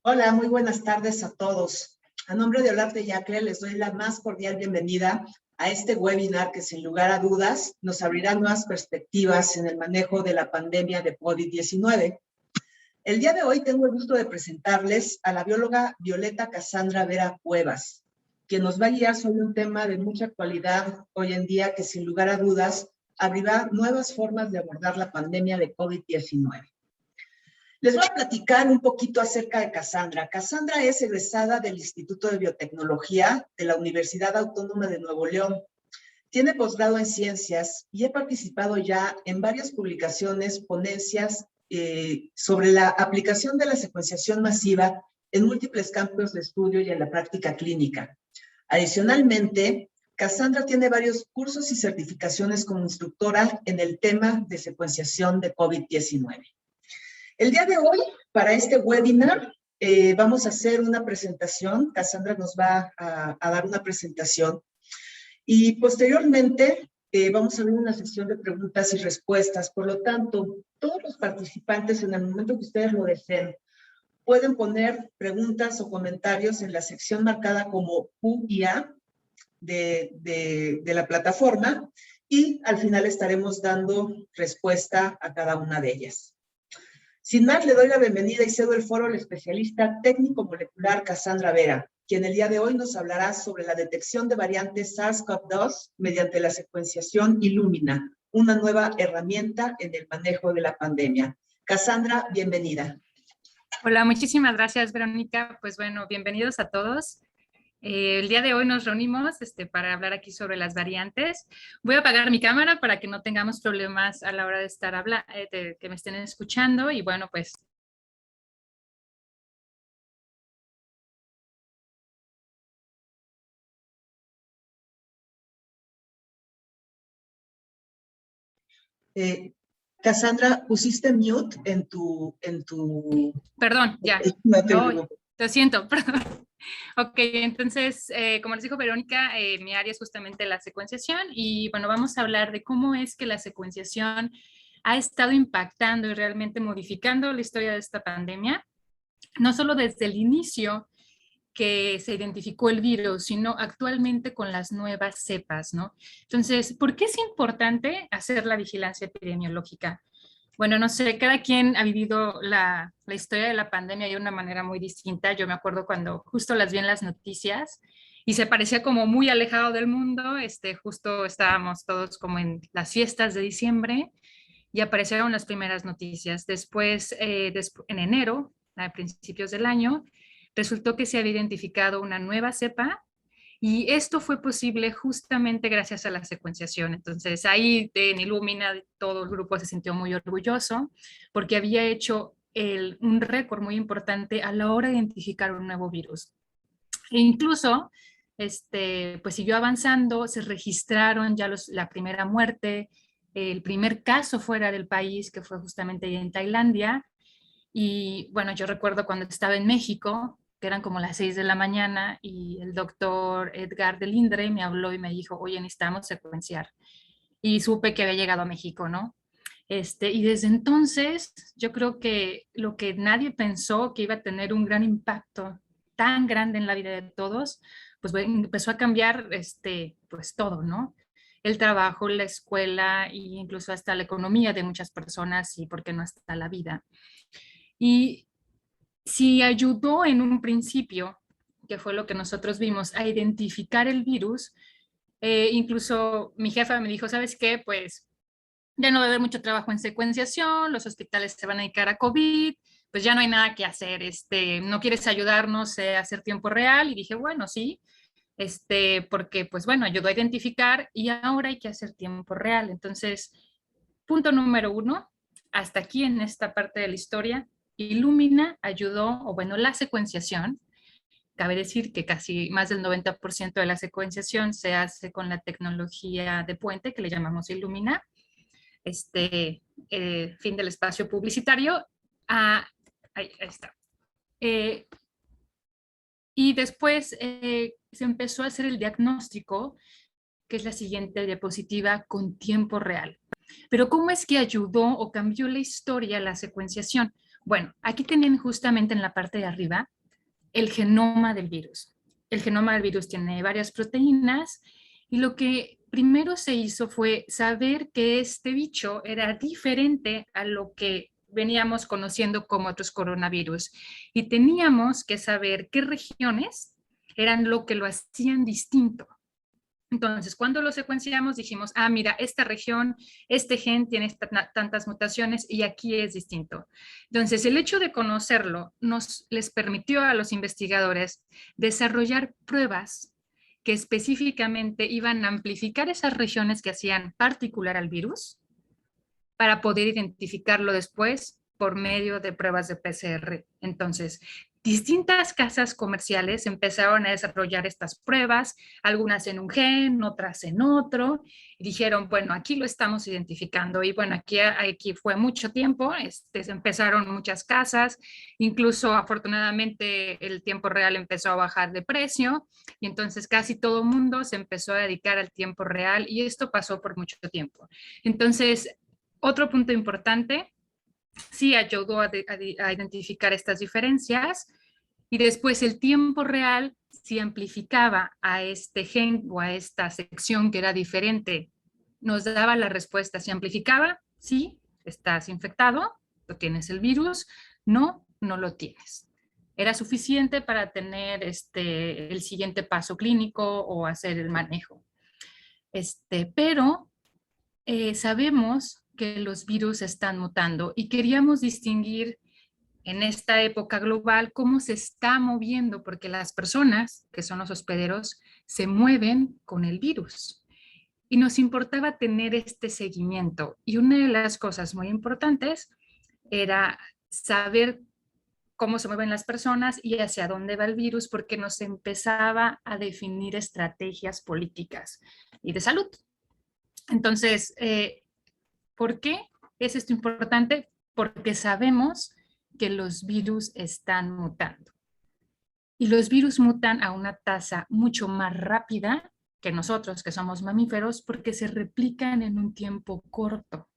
Hola, muy buenas tardes a todos. A nombre de Olaf de Yacle les doy la más cordial bienvenida a este webinar que sin lugar a dudas nos abrirá nuevas perspectivas en el manejo de la pandemia de COVID-19. El día de hoy tengo el gusto de presentarles a la bióloga Violeta Cassandra Vera Cuevas, quien nos va a guiar sobre un tema de mucha actualidad hoy en día que sin lugar a dudas abrirá nuevas formas de abordar la pandemia de COVID-19. Les voy a platicar un poquito acerca de Cassandra. Cassandra es egresada del Instituto de Biotecnología de la Universidad Autónoma de Nuevo León. Tiene posgrado en ciencias y he participado ya en varias publicaciones, ponencias sobre la aplicación de la secuenciación masiva en múltiples campos de estudio y en la práctica clínica. Adicionalmente, Cassandra tiene varios cursos y certificaciones como instructora en el tema de secuenciación de COVID-19. El día de hoy, para este webinar, vamos a hacer una presentación. Cassandra nos va a dar una presentación y posteriormente vamos a abrir una sesión de preguntas y respuestas. Por lo tanto, todos los participantes, en el momento que ustedes lo deseen, pueden poner preguntas o comentarios en la sección marcada como Q&A de la plataforma y al final estaremos dando respuesta a cada una de ellas. Sin más, le doy la bienvenida y cedo el foro al especialista técnico molecular Cassandra Vera, quien el día de hoy nos hablará sobre la detección de variantes SARS-CoV-2 mediante la secuenciación Illumina, una nueva herramienta en el manejo de la pandemia. Cassandra, bienvenida. Hola, muchísimas gracias, Verónica. Pues bueno, bienvenidos a todos. El día de hoy nos reunimos para hablar aquí sobre las variantes. Voy a apagar mi cámara para que no tengamos problemas a la hora de estar que me estén escuchando y bueno, pues Cassandra, pusiste mute en tu... Perdón, ya. No te preocupes. Lo siento, perdón. Ok, entonces, como les dijo Verónica, mi área es justamente la secuenciación y bueno, vamos a hablar de cómo es que la secuenciación ha estado impactando y realmente modificando la historia de esta pandemia, no solo desde el inicio que se identificó el virus, sino actualmente con las nuevas cepas, ¿no? Entonces, ¿por qué es importante hacer la vigilancia epidemiológica? Bueno, no sé, cada quien ha vivido la historia de la pandemia de una manera muy distinta. Yo me acuerdo cuando justo las vi en las noticias y se parecía como muy alejado del mundo. Justo estábamos todos como en las fiestas de diciembre y aparecieron las primeras noticias. Después, en enero, a principios del año, resultó que se había identificado una nueva cepa y esto fue posible justamente gracias a la secuenciación. Entonces ahí en Illumina todo el grupo se sintió muy orgulloso porque había hecho un récord muy importante a la hora de identificar un nuevo virus. E incluso, pues siguió avanzando, se registraron ya la primera muerte, el primer caso fuera del país, que fue justamente en Tailandia. Y bueno, yo recuerdo cuando estaba en México, que eran como las 6 de la mañana, y el doctor Edgar de Lindre me habló y me dijo, oye, necesitamos secuenciar. Y supe que había llegado a México, ¿no? Y desde entonces, yo creo que lo que nadie pensó que iba a tener un gran impacto tan grande en la vida de todos, pues empezó a cambiar, pues todo, ¿no? El trabajo, la escuela e incluso hasta la economía de muchas personas y, ¿por qué no, hasta la vida? Y si ayudó en un principio, que fue lo que nosotros vimos, a identificar el virus, incluso mi jefa me dijo, ¿sabes qué? Pues ya no va a haber mucho trabajo en secuenciación, los hospitales se van a dedicar a COVID, pues ya no hay nada que hacer, ¿no quieres ayudarnos a hacer tiempo real? Y dije, bueno, sí, porque pues bueno, ayudó a identificar y ahora hay que hacer tiempo real. Entonces, punto número 1, hasta aquí en esta parte de la historia, Illumina ayudó, o bueno, la secuenciación. Cabe decir que casi más del 90% de la secuenciación se hace con la tecnología de puente que le llamamos Illumina. Fin del espacio publicitario. Ahí está. Y después se empezó a hacer el diagnóstico, que es la siguiente diapositiva, con tiempo real. Pero ¿cómo es que ayudó o cambió la historia la secuenciación? Bueno, aquí tienen justamente en la parte de arriba el genoma del virus. El genoma del virus tiene varias proteínas y lo que primero se hizo fue saber que este bicho era diferente a lo que veníamos conociendo como otros coronavirus y teníamos que saber qué regiones eran lo que lo hacían distinto. Entonces, cuando lo secuenciamos, dijimos, ah, mira, esta región, este gen tiene tantas mutaciones y aquí es distinto. Entonces, el hecho de conocerlo les permitió a los investigadores desarrollar pruebas que específicamente iban a amplificar esas regiones que hacían particular al virus para poder identificarlo después por medio de pruebas de PCR. Entonces, distintas casas comerciales empezaron a desarrollar estas pruebas, algunas en un gen, otras en otro, y dijeron, bueno, aquí lo estamos identificando. Y bueno, aquí fue mucho tiempo, se empezaron muchas casas, incluso afortunadamente el tiempo real empezó a bajar de precio, y entonces casi todo el mundo se empezó a dedicar al tiempo real, y esto pasó por mucho tiempo. Entonces, otro punto importante, sí ayudó a identificar estas diferencias y después el tiempo real si amplificaba a este gen o a esta sección que era diferente, nos daba la respuesta. Si amplificaba, sí, estás infectado, lo tienes el virus, no, no lo tienes. Era suficiente para tener el siguiente paso clínico o hacer el manejo. Pero sabemos que los virus están mutando y queríamos distinguir en esta época global cómo se está moviendo, porque las personas, que son los hospederos, se mueven con el virus. Y nos importaba tener este seguimiento. Y una de las cosas muy importantes era saber cómo se mueven las personas y hacia dónde va el virus, porque nos empezaba a definir estrategias políticas y de salud. Entonces, ¿por qué es esto importante? Porque sabemos que los virus están mutando. Y los virus mutan a una tasa mucho más rápida que nosotros, que somos mamíferos, porque se replican en un tiempo corto.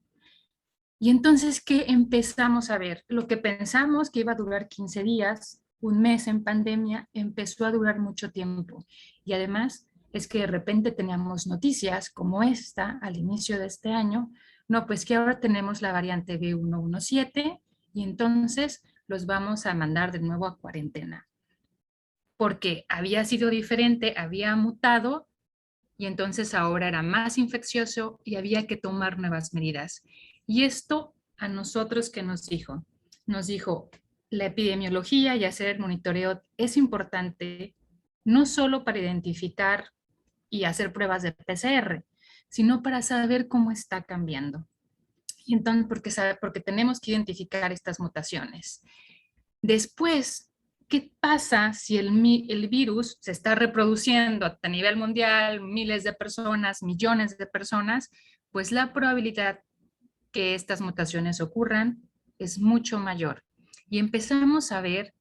Y entonces, ¿qué empezamos a ver? Lo que pensamos que iba a durar 15 días, un mes en pandemia, empezó a durar mucho tiempo. Y además es que de repente teníamos noticias como esta al inicio de este año, no, pues que ahora tenemos la variante B117 y entonces los vamos a mandar de nuevo a cuarentena. Porque había sido diferente, había mutado y entonces ahora era más infeccioso y había que tomar nuevas medidas. Y esto a nosotros, ¿qué nos dijo? Nos dijo, la epidemiología y hacer el monitoreo es importante no solo para identificar y hacer pruebas de PCR, sino para saber cómo está cambiando. Y entonces, porque tenemos que identificar estas mutaciones. Después, ¿qué pasa si el virus se está reproduciendo a nivel mundial, miles de personas, millones de personas? Pues la probabilidad que estas mutaciones ocurran es mucho mayor. Y empezamos a ver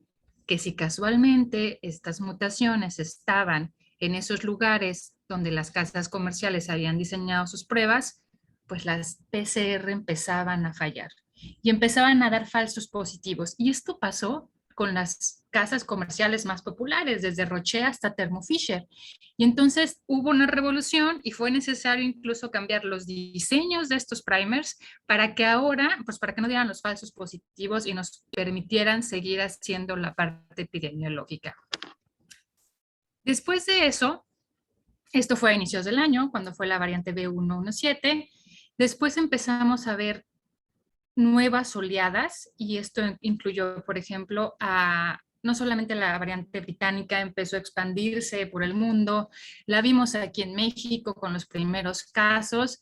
que si casualmente estas mutaciones estaban en esos lugares donde las casas comerciales habían diseñado sus pruebas, pues las PCR empezaban a fallar y empezaban a dar falsos positivos. Y esto pasó con las casas comerciales más populares, desde Roche hasta Thermo Fisher. Y entonces hubo una revolución y fue necesario incluso cambiar los diseños de estos primers para que ahora, pues para que no dieran los falsos positivos y nos permitieran seguir haciendo la parte epidemiológica. Después de eso, esto fue a inicios del año, cuando fue la variante B117, después empezamos a ver nuevas oleadas y esto incluyó, por ejemplo, no solamente la variante británica empezó a expandirse por el mundo, la vimos aquí en México con los primeros casos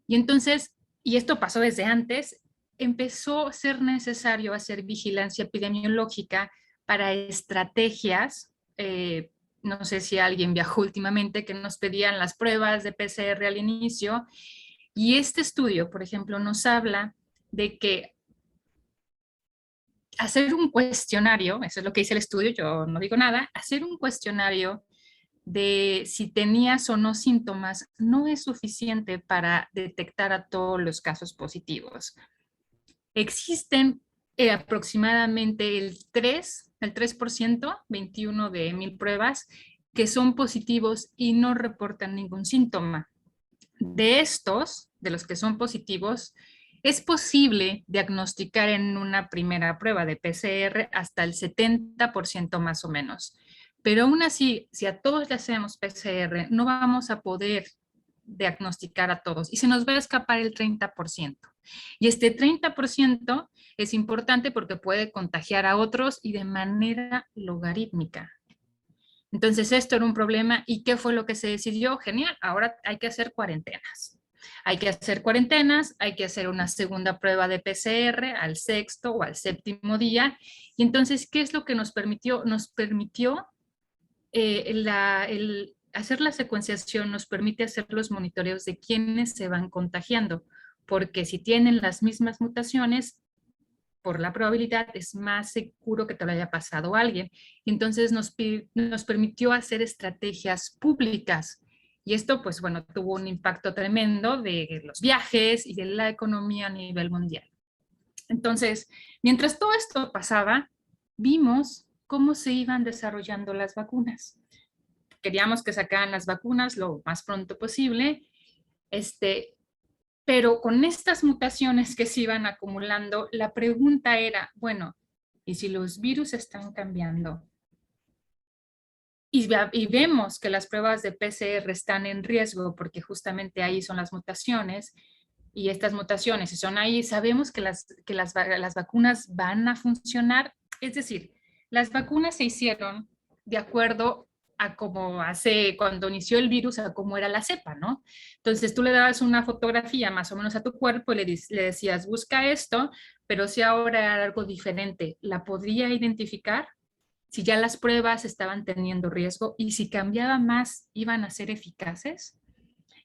y entonces, y esto pasó desde antes, empezó a ser necesario hacer vigilancia epidemiológica para estrategias, no sé si alguien viajó últimamente, que nos pedían las pruebas de PCR al inicio y este estudio, por ejemplo, nos habla de que hacer un cuestionario, eso es lo que dice el estudio, yo no digo nada, hacer un cuestionario de si tenías o no síntomas no es suficiente para detectar a todos los casos positivos. Existen aproximadamente el el 3%, 21 de 1000 pruebas, que son positivos y no reportan ningún síntoma. De estos, de los que son positivos, es posible diagnosticar en una primera prueba de PCR hasta el 70% más o menos. Pero aún así, si a todos le hacemos PCR, no vamos a poder diagnosticar a todos y se nos va a escapar el 30%. Y este 30% es importante porque puede contagiar a otros y de manera logarítmica. Entonces esto era un problema. ¿Y qué fue lo que se decidió? Genial, ahora hay que hacer cuarentenas. Hay que hacer cuarentenas, hay que hacer una segunda prueba de PCR al sexto o al séptimo día. Y entonces, ¿qué es lo que nos permitió? Nos permitió hacer la secuenciación, nos permite hacer los monitoreos de quiénes se van contagiando, porque si tienen las mismas mutaciones, por la probabilidad es más seguro que te lo haya pasado a alguien. Y entonces nos permitió hacer estrategias públicas. Y esto, pues bueno, tuvo un impacto tremendo de los viajes y de la economía a nivel mundial. Entonces, mientras todo esto pasaba, vimos cómo se iban desarrollando las vacunas. Queríamos que sacaran las vacunas lo más pronto posible, pero con estas mutaciones que se iban acumulando, la pregunta era, bueno, ¿y si los virus están cambiando? Y vemos que las pruebas de PCR están en riesgo porque justamente ahí son las mutaciones, y estas mutaciones, si son ahí, sabemos que las vacunas van a funcionar. Es decir, las vacunas se hicieron de acuerdo a cómo cuando inició el virus, a cómo era la cepa, ¿no? Entonces tú le dabas una fotografía más o menos a tu cuerpo y le decías, busca esto, pero si ahora era algo diferente, ¿la podría identificar? Si ya las pruebas estaban teniendo riesgo y si cambiaba más, ¿iban a ser eficaces?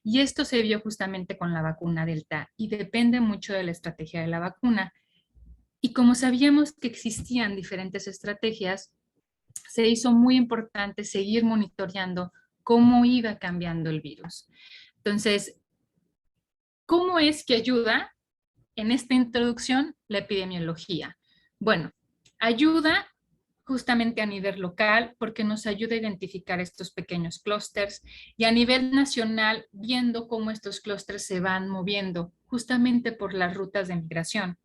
Y esto se vio justamente con la vacuna Delta y depende mucho de la estrategia de la vacuna. Y como sabíamos que existían diferentes estrategias, se hizo muy importante seguir monitoreando cómo iba cambiando el virus. Entonces, ¿cómo es que ayuda en esta introducción la epidemiología? Bueno, ayuda justamente a nivel local porque nos ayuda a identificar estos pequeños clústeres y a nivel nacional viendo cómo estos clústeres se van moviendo justamente por las rutas de migración,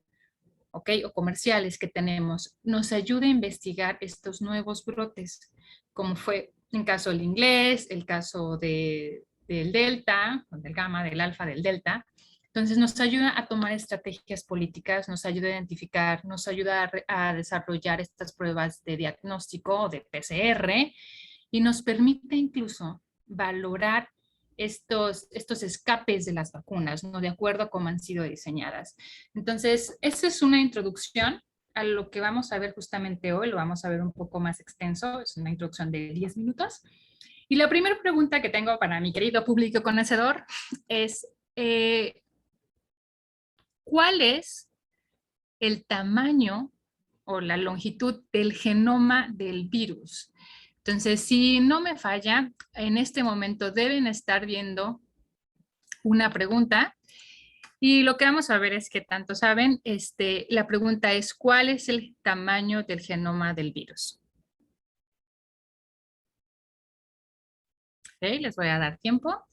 ¿ok? O comerciales que tenemos. Nos ayuda a investigar estos nuevos brotes, como fue en caso del inglés, el caso del delta, del gamma, del alfa, del delta. Entonces nos ayuda a tomar estrategias políticas, nos ayuda a identificar, nos ayuda a desarrollar estas pruebas de diagnóstico o de PCR y nos permite incluso valorar estos escapes de las vacunas, ¿no? De acuerdo a cómo han sido diseñadas. Entonces, esa es una introducción a lo que vamos a ver justamente hoy, lo vamos a ver un poco más extenso, es una introducción de 10 minutos. Y la primera pregunta que tengo para mi querido público conocedor es, ¿cuál es el tamaño o la longitud del genoma del virus? Entonces, si no me falla, en este momento deben estar viendo una pregunta y lo que vamos a ver es que tanto saben, la pregunta es, ¿cuál es el tamaño del genoma del virus? Okay, les voy a dar tiempo.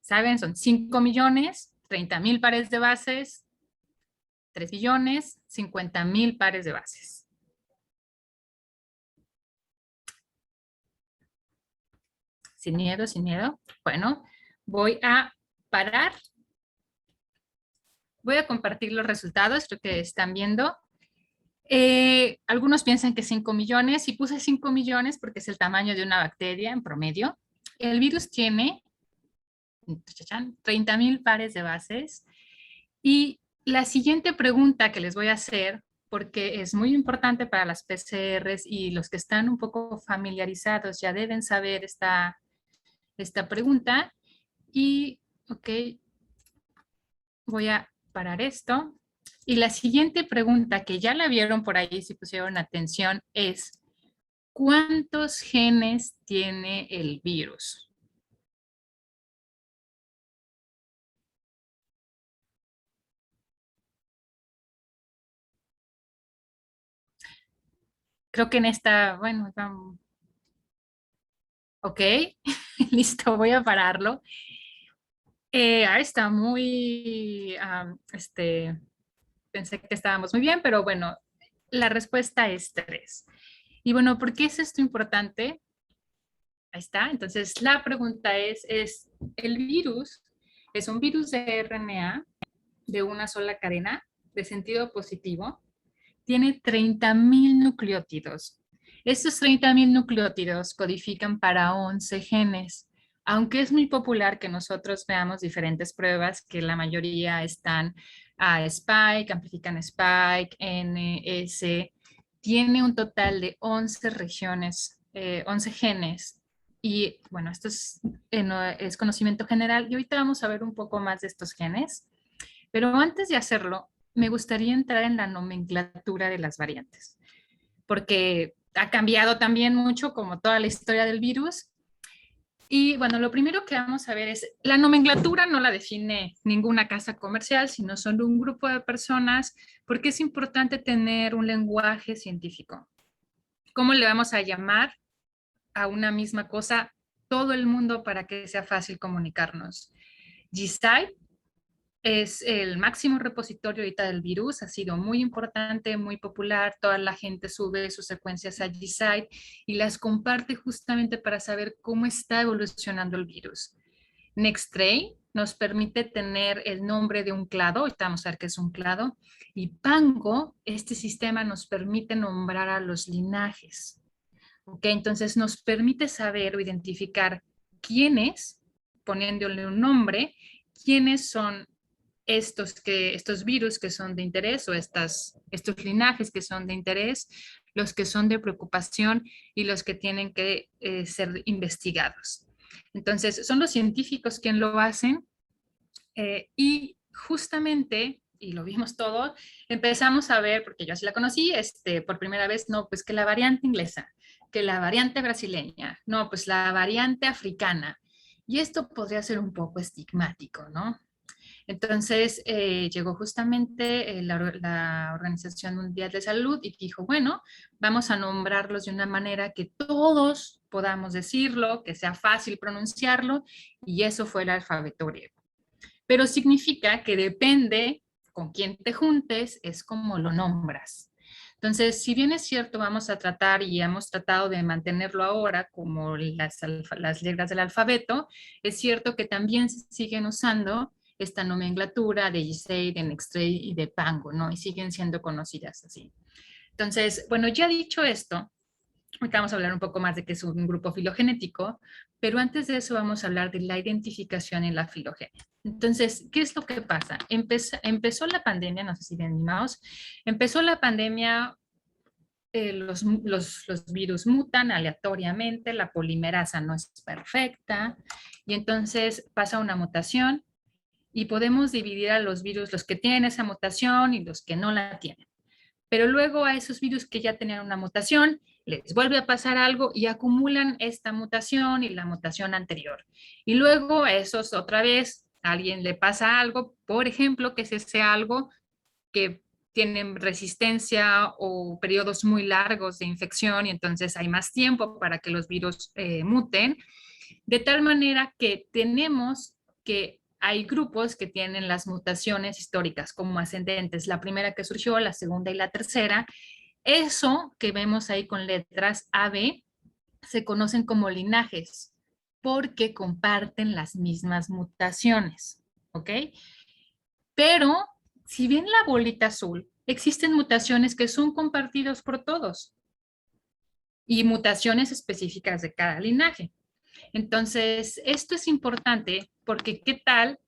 ¿Saben? Son 5 millones, 30,000 pares de bases, 3 billones, 50,000 pares de bases. Sin miedo, sin miedo. Bueno, voy a parar. Voy a compartir los resultados, creo que están viendo. Algunos piensan que 5 millones, y puse 5 millones porque es el tamaño de una bacteria en promedio. El virus tiene 30,000 pares de bases. Y la siguiente pregunta que les voy a hacer, porque es muy importante para las PCRs y los que están un poco familiarizados ya deben saber esta pregunta. Y, ok, voy a parar esto. Y la siguiente pregunta, que ya la vieron por ahí si pusieron atención, es ¿cuántos genes tiene el virus? creo que en esta, bueno, ok, listo, voy a pararlo. Está muy, pensé que estábamos muy bien, pero bueno, la respuesta es 3. Y bueno, ¿por qué es esto importante? Ahí está. Entonces, la pregunta es ¿el virus es un virus de RNA de una sola cadena de sentido positivo? Tiene 30.000 nucleótidos. Estos 30.000 nucleótidos codifican para 11 genes, aunque es muy popular que nosotros veamos diferentes pruebas que la mayoría están a Spike, amplifican Spike, NS, tiene un total de 11 regiones, 11 genes. Y bueno, esto no, es conocimiento general y ahorita vamos a ver un poco más de estos genes. Pero antes de hacerlo, me gustaría entrar en la nomenclatura de las variantes, porque ha cambiado también mucho como toda la historia del virus. Y bueno, lo primero que vamos a ver es, la nomenclatura no la define ninguna casa comercial, sino solo un grupo de personas, porque es importante tener un lenguaje científico. ¿Cómo le vamos a llamar a una misma cosa todo el mundo para que sea fácil comunicarnos? GSI es el máximo repositorio ahorita del virus, ha sido muy importante, muy popular, toda la gente sube sus secuencias a GSite y las comparte justamente para saber cómo está evolucionando el virus. Nextray nos permite tener el nombre de un clado, ahorita vamos a ver qué es un clado, y Pango, este sistema nos permite nombrar a los linajes. ¿Ok? Entonces nos permite saber o identificar quiénes, poniéndole un nombre, quiénes son estos virus que son de interés o estos linajes que son de interés, los que son de preocupación y los que tienen que ser investigados. Entonces, son los científicos quienes lo hacen y justamente, y lo vimos todo, empezamos a ver, porque yo así la conocí, por primera vez, no, pues que la variante inglesa, que la variante brasileña, no, pues la variante africana. Y esto podría ser un poco estigmático, ¿no? Entonces llegó justamente la Organización Mundial de Salud y dijo, bueno, vamos a nombrarlos de una manera que todos podamos decirlo, que sea fácil pronunciarlo, y eso fue el alfabeto griego. Pero significa que depende con quién te juntes, es como lo nombras. Entonces, si bien es cierto, vamos a tratar y hemos tratado de mantenerlo ahora como las letras del alfabeto, es cierto que también se siguen usando esta nomenclatura de Giselle, de Nextray y de Pango, ¿no? Y siguen siendo conocidas así. Entonces, bueno, ya dicho esto, ahorita vamos a hablar un poco más de qué es un grupo filogenético, pero antes de eso vamos a hablar de la identificación en la filogenia. Entonces, ¿qué es lo que pasa? Empezó la pandemia, no sé si ven mi mouse, empezó la pandemia, los virus mutan aleatoriamente, la polimerasa no es perfecta, y entonces pasa una mutación y podemos dividir a los virus, los que tienen esa mutación y los que no la tienen. Pero luego a esos virus que ya tenían una mutación, les vuelve a pasar algo y acumulan esta mutación y la mutación anterior. Y luego a esos otra vez a alguien le pasa algo, por ejemplo, que es ese algo que tienen resistencia o periodos muy largos de infección y entonces hay más tiempo para que los virus muten, de tal manera que tenemos que hay grupos que tienen las mutaciones históricas como ascendentes, la primera que surgió, la segunda y la tercera. Eso que vemos ahí con letras AB se conocen como linajes porque comparten las mismas mutaciones, ¿ok? Pero si bien la bolita azul, existen mutaciones que son compartidos por todos y mutaciones específicas de cada linaje. Entonces, esto es importante porque ¿qué tal,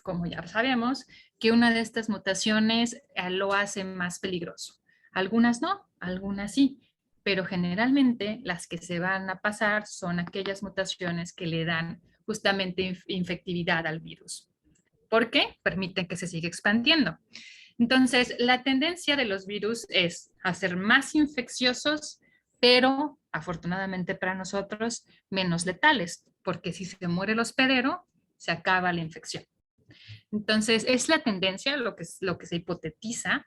como ya sabemos, que una de estas mutaciones lo hace más peligroso? Algunas no, algunas sí, pero generalmente las que se van a pasar son aquellas mutaciones que le dan justamente infectividad al virus. ¿Por qué? Permiten que se siga expandiendo. Entonces, la tendencia de los virus es hacer más infecciosos, pero afortunadamente para nosotros, menos letales, porque si se muere el hospedero, se acaba la infección. Entonces, es la tendencia, lo que se hipotetiza.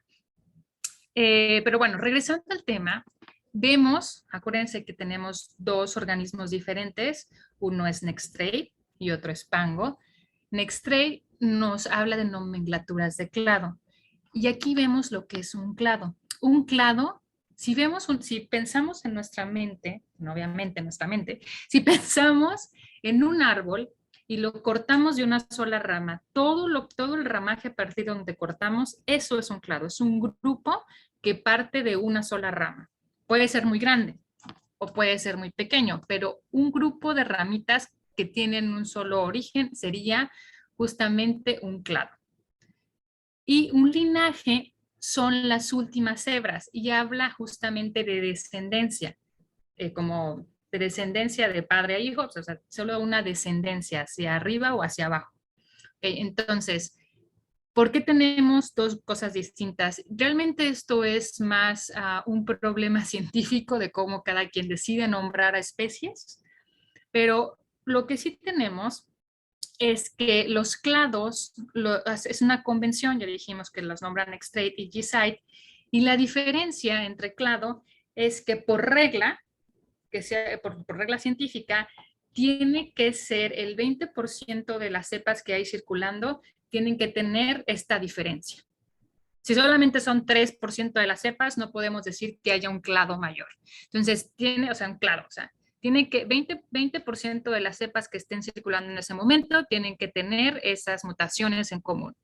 Pero bueno, regresando al tema, vemos, acuérdense que tenemos dos organismos diferentes, uno es Nexttrade y otro es Pango. Nexttrade nos habla de nomenclaturas de clado. Y aquí vemos lo que es un clado. Un clado, si pensamos en nuestra mente, no obviamente en nuestra mente, si pensamos en un árbol y lo cortamos de una sola rama, todo el ramaje a partir de donde cortamos, eso es un clado, es un grupo que parte de una sola rama. Puede ser muy grande o puede ser muy pequeño, pero un grupo de ramitas que tienen un solo origen sería justamente un clado. Y un linaje son las últimas hebras y habla justamente de descendencia, como de descendencia de padre a hijo, o sea, solo una descendencia hacia arriba o hacia abajo. Entonces, ¿por qué tenemos dos cosas distintas? Realmente esto es más un problema científico de cómo cada quien decide nombrar a especies, pero lo que sí tenemos es que los clados, es una convención, ya dijimos que los nombran Nexttrade y G-Site, y la diferencia entre clado es que por regla, que sea por regla científica, tiene que ser el 20% de las cepas que hay circulando, tienen que tener esta diferencia. Si solamente son 3% de las cepas, no podemos decir que haya un clado mayor. Entonces, un clado, o sea, tiene que 20% de las cepas que estén circulando en ese momento tienen que tener esas mutaciones en común.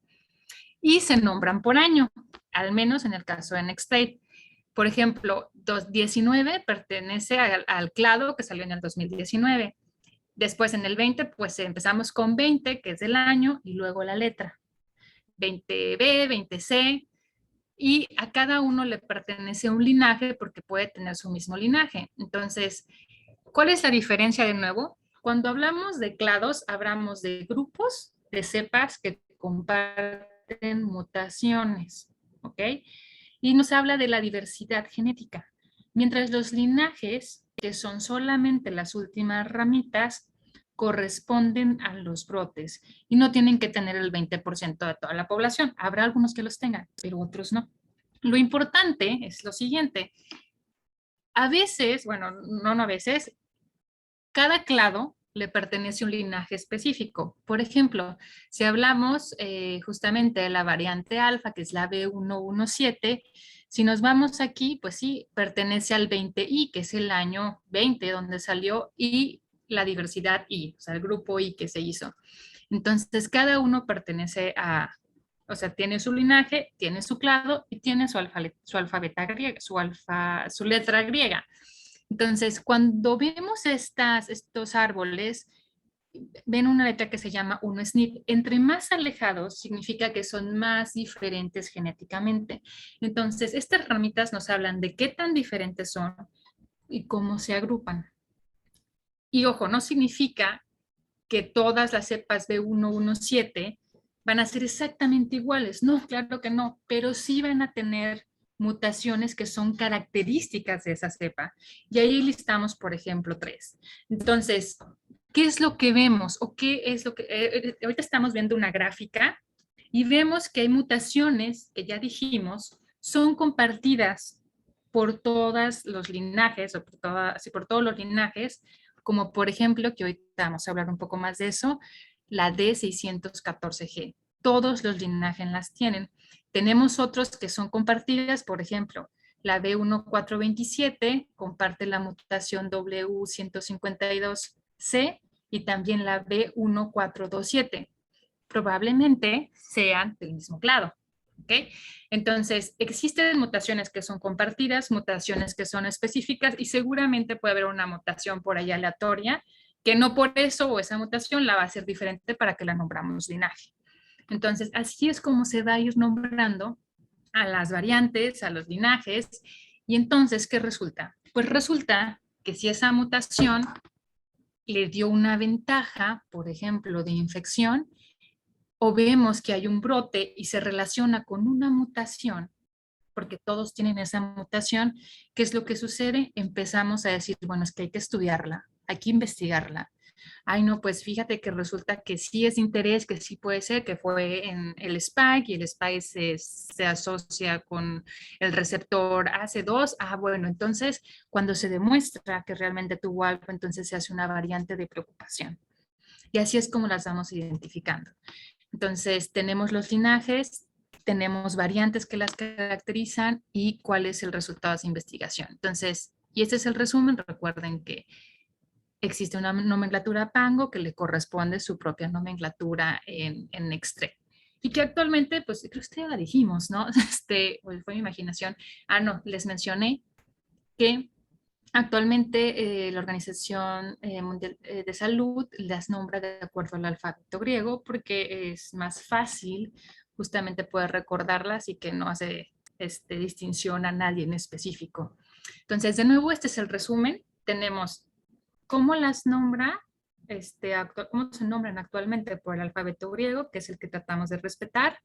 Y se nombran por año, al menos en el caso de Nexttrade. Por ejemplo, 19 pertenece al clado que salió en el 2019. Después en el 20, pues empezamos con 20, que es del año, y luego la letra. 20B, 20C, y a cada uno le pertenece un linaje porque puede tener su mismo linaje. Entonces, ¿cuál es la diferencia de nuevo? Cuando hablamos de clados, hablamos de grupos de cepas que comparten mutaciones, ¿ok? Y nos habla de la diversidad genética. Mientras los linajes, que son solamente las últimas ramitas, corresponden a los brotes y no tienen que tener el 20% de toda la población. Habrá algunos que los tengan, pero otros no. Lo importante es lo siguiente. A veces, bueno, no a veces, cada clado le pertenece a un linaje específico. Por ejemplo, si hablamos justamente de la variante alfa, que es la B117, si nos vamos aquí, pues sí, pertenece al 20I, que es el año 20 donde salió, y la diversidad I, o sea, el grupo I que se hizo. Entonces, cada uno pertenece o sea, tiene su linaje, tiene su clado y tiene su alfabeta griega, su letra griega. Entonces, cuando vemos estos árboles, ven una letra que se llama 1 SNP. Entre más alejados significa que son más diferentes genéticamente. Entonces, estas ramitas nos hablan de qué tan diferentes son y cómo se agrupan. Y ojo, no significa que todas las cepas B117 van a ser exactamente iguales. No, claro que no, pero sí van a tener mutaciones que son características de esa cepa. Y ahí listamos, por ejemplo, 3. Entonces, ¿qué es lo que vemos? ¿O qué es lo que... ahorita estamos viendo una gráfica y vemos que hay mutaciones que ya dijimos son compartidas por todos los linajes, o por todos los linajes, como por ejemplo, que hoy vamos a hablar un poco más de eso, la D614G. Todos los linajes las tienen. Tenemos otros que son compartidas, por ejemplo, la B1427 comparte la mutación W152C y también la B1427. Probablemente sean del mismo clado. ¿Ok? Entonces, existen mutaciones que son compartidas, mutaciones que son específicas y seguramente puede haber una mutación por ahí aleatoria que no por eso o esa mutación la va a hacer diferente para que la nombramos linaje. Entonces, así es como se va a ir nombrando a las variantes, a los linajes. Y entonces, ¿qué resulta? Pues resulta que si esa mutación le dio una ventaja, por ejemplo, de infección, o vemos que hay un brote y se relaciona con una mutación, porque todos tienen esa mutación, ¿qué es lo que sucede? Empezamos a decir, bueno, es que hay que estudiarla, hay que investigarla. ay no, pues fíjate que resulta que sí es de interés, que sí puede ser, que fue en el spike y el spike se asocia con el receptor AC2. Ah, bueno, entonces cuando se demuestra que realmente tuvo algo, entonces se hace una variante de preocupación. Y así es como las vamos identificando. Entonces tenemos los linajes, tenemos variantes que las caracterizan y cuál es el resultado de esa investigación. Entonces, y este es el resumen. Recuerden que existe una nomenclatura Pango que le corresponde su propia nomenclatura en Extre. Y que actualmente, pues creo que usted ya la dijimos, ¿no? Fue mi imaginación. Ah, no, les mencioné que actualmente la Organización Mundial de Salud las nombra de acuerdo al alfabeto griego porque es más fácil justamente poder recordarlas y que no hace distinción a nadie en específico. Entonces, de nuevo, este es el resumen. Tenemos cómo las nombra, cómo se nombran actualmente por el alfabeto griego, que es el que tratamos de respetar.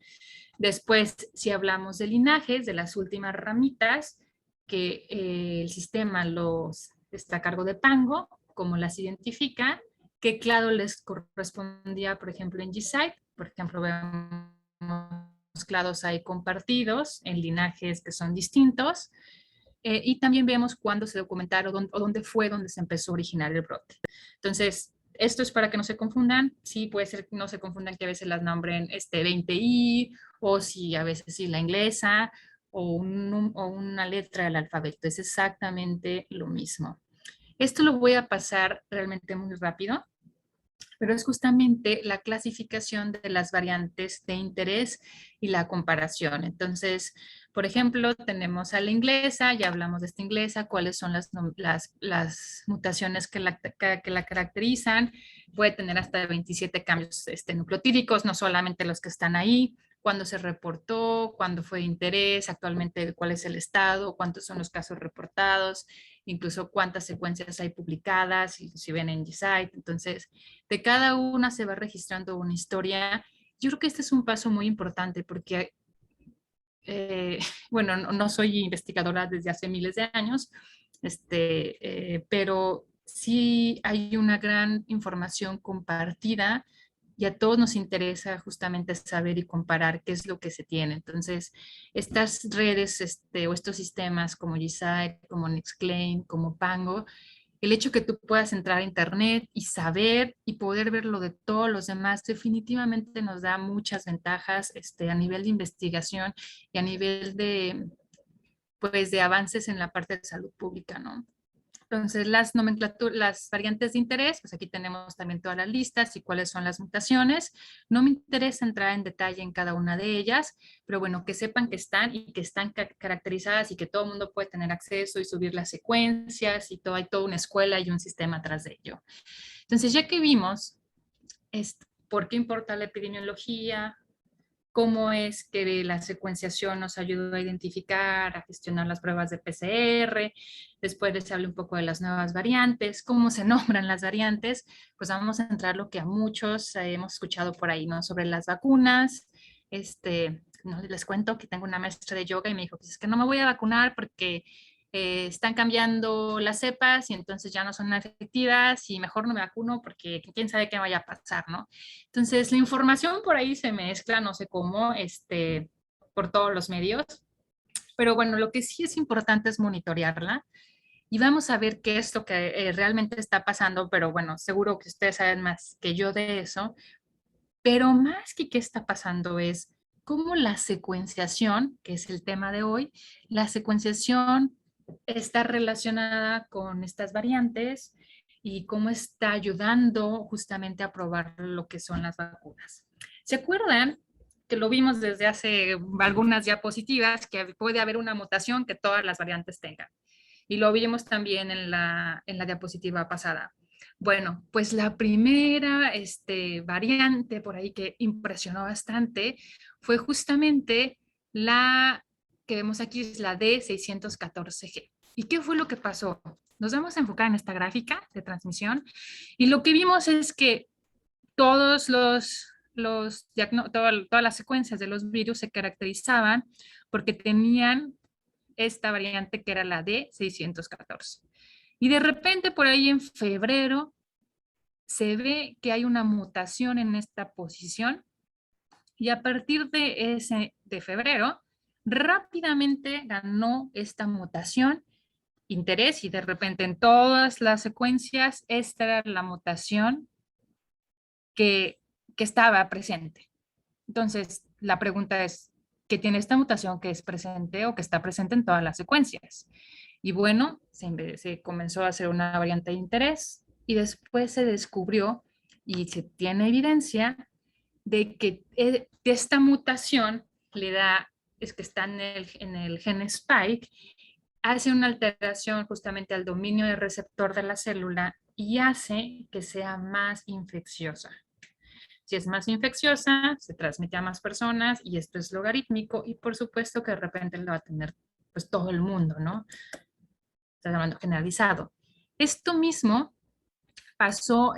Después, si hablamos de linajes, de las últimas ramitas, que el sistema los está a cargo de Pango, cómo las identifica, qué clado les correspondía, por ejemplo, en G-Site. Por ejemplo, vemos clados ahí compartidos en linajes que son distintos. Y también vemos cuándo se documentaron o dónde fue donde se empezó a originar el brote. Entonces, esto es para que no se confundan. Sí, puede ser que no se confundan que a veces las nombren 20i o si a veces sí la inglesa o una letra del alfabeto. Es exactamente lo mismo. Esto lo voy a pasar realmente muy rápido, pero es justamente la clasificación de las variantes de interés y la comparación. Entonces, por ejemplo, tenemos a la inglesa, ya hablamos de esta inglesa, cuáles son las mutaciones que la caracterizan. Puede tener hasta 27 cambios nucleotídicos, no solamente los que están ahí, cuándo se reportó, cuándo fue de interés, actualmente cuál es el estado, cuántos son los casos reportados, incluso cuántas secuencias hay publicadas, si ven en GSite. Entonces, de cada una se va registrando una historia. Yo creo que este es un paso muy importante porque, bueno, no soy investigadora desde hace miles de años, pero sí hay una gran información compartida y a todos nos interesa justamente saber y comparar qué es lo que se tiene. Entonces, estas redes o estos sistemas como GSite, como Nextclaim, como Pango, el hecho que tú puedas entrar a internet y saber y poder ver lo de todos los demás definitivamente nos da muchas ventajas a nivel de investigación y a nivel pues, de avances en la parte de salud pública, ¿no? Entonces, las nomenclaturas, las variantes de interés, pues aquí tenemos también todas las listas y cuáles son las mutaciones. No me interesa entrar en detalle en cada una de ellas, pero bueno, que sepan que están y que están caracterizadas y que todo el mundo puede tener acceso y subir las secuencias y todo, hay toda una escuela y un sistema atrás de ello. Entonces, ya que vimos por qué importa la epidemiología, cómo es que la secuenciación nos ayuda a identificar, a gestionar las pruebas de PCR. Después les hablo un poco de las nuevas variantes, cómo se nombran las variantes. Pues vamos a entrar lo que a muchos hemos escuchado por ahí, ¿no? Sobre las vacunas. No les cuento que tengo una maestra de yoga y me dijo, pues es que no me voy a vacunar porque están cambiando las cepas y entonces ya no son efectivas y mejor no me vacuno porque quién sabe qué vaya a pasar, ¿no? Entonces la información por ahí se mezcla, no sé cómo, por todos los medios, pero bueno, lo que sí es importante es monitorearla y vamos a ver qué es lo que realmente está pasando, pero bueno, seguro que ustedes saben más que yo de eso, pero más que qué está pasando es cómo la secuenciación, que es el tema de hoy, la secuenciación está relacionada con estas variantes y cómo está ayudando justamente a probar lo que son las vacunas. ¿Se acuerdan que lo vimos desde hace algunas diapositivas, que puede haber una mutación que todas las variantes tengan? Y lo vimos también en la diapositiva pasada. Bueno, pues la primera variante por ahí que impresionó bastante fue justamente la que vemos aquí, es la D614G. ¿Y qué fue lo que pasó? Nos vamos a enfocar en esta gráfica de transmisión y lo que vimos es que todos todas las secuencias de los virus se caracterizaban porque tenían esta variante que era la D614. Y de repente por ahí en febrero se ve que hay una mutación en esta posición y a partir de febrero, rápidamente ganó esta mutación interés y de repente en todas las secuencias esta era la mutación que, que estaba presente. Entonces, la pregunta es, ¿qué tiene esta mutación que es presente o que está presente en todas las secuencias? Y bueno, se comenzó a hacer una variante de interés y después se descubrió y se tiene evidencia de que esta mutación le da, es que está en el gen Spike, hace una alteración justamente al dominio del receptor de la célula y hace que sea más infecciosa. Si es más infecciosa, se transmite a más personas y esto es logarítmico y por supuesto que de repente lo va a tener pues todo el mundo, ¿no? Está hablando generalizado. Esto mismo pasó,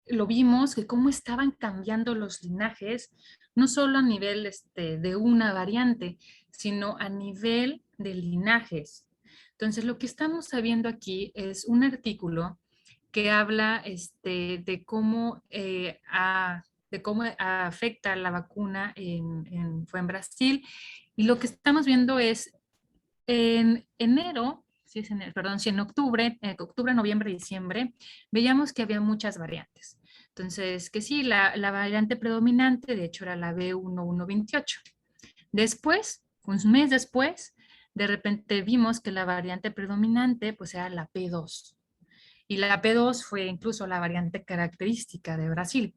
lo vimos, que cómo estaban cambiando los linajes, no solo a nivel de una variante, sino a nivel de linajes. Entonces, lo que estamos sabiendo aquí es un artículo que habla de cómo afecta la vacuna fue en Brasil. Y lo que estamos viendo es en enero, sí es enero, perdón, sí en octubre, noviembre, diciembre, veíamos que había muchas variantes. Entonces, que sí, la variante predominante, de hecho, era la B1128. Después, un mes después, de repente vimos que la variante predominante, pues era la P2. Y la P2 fue incluso la variante característica de Brasil.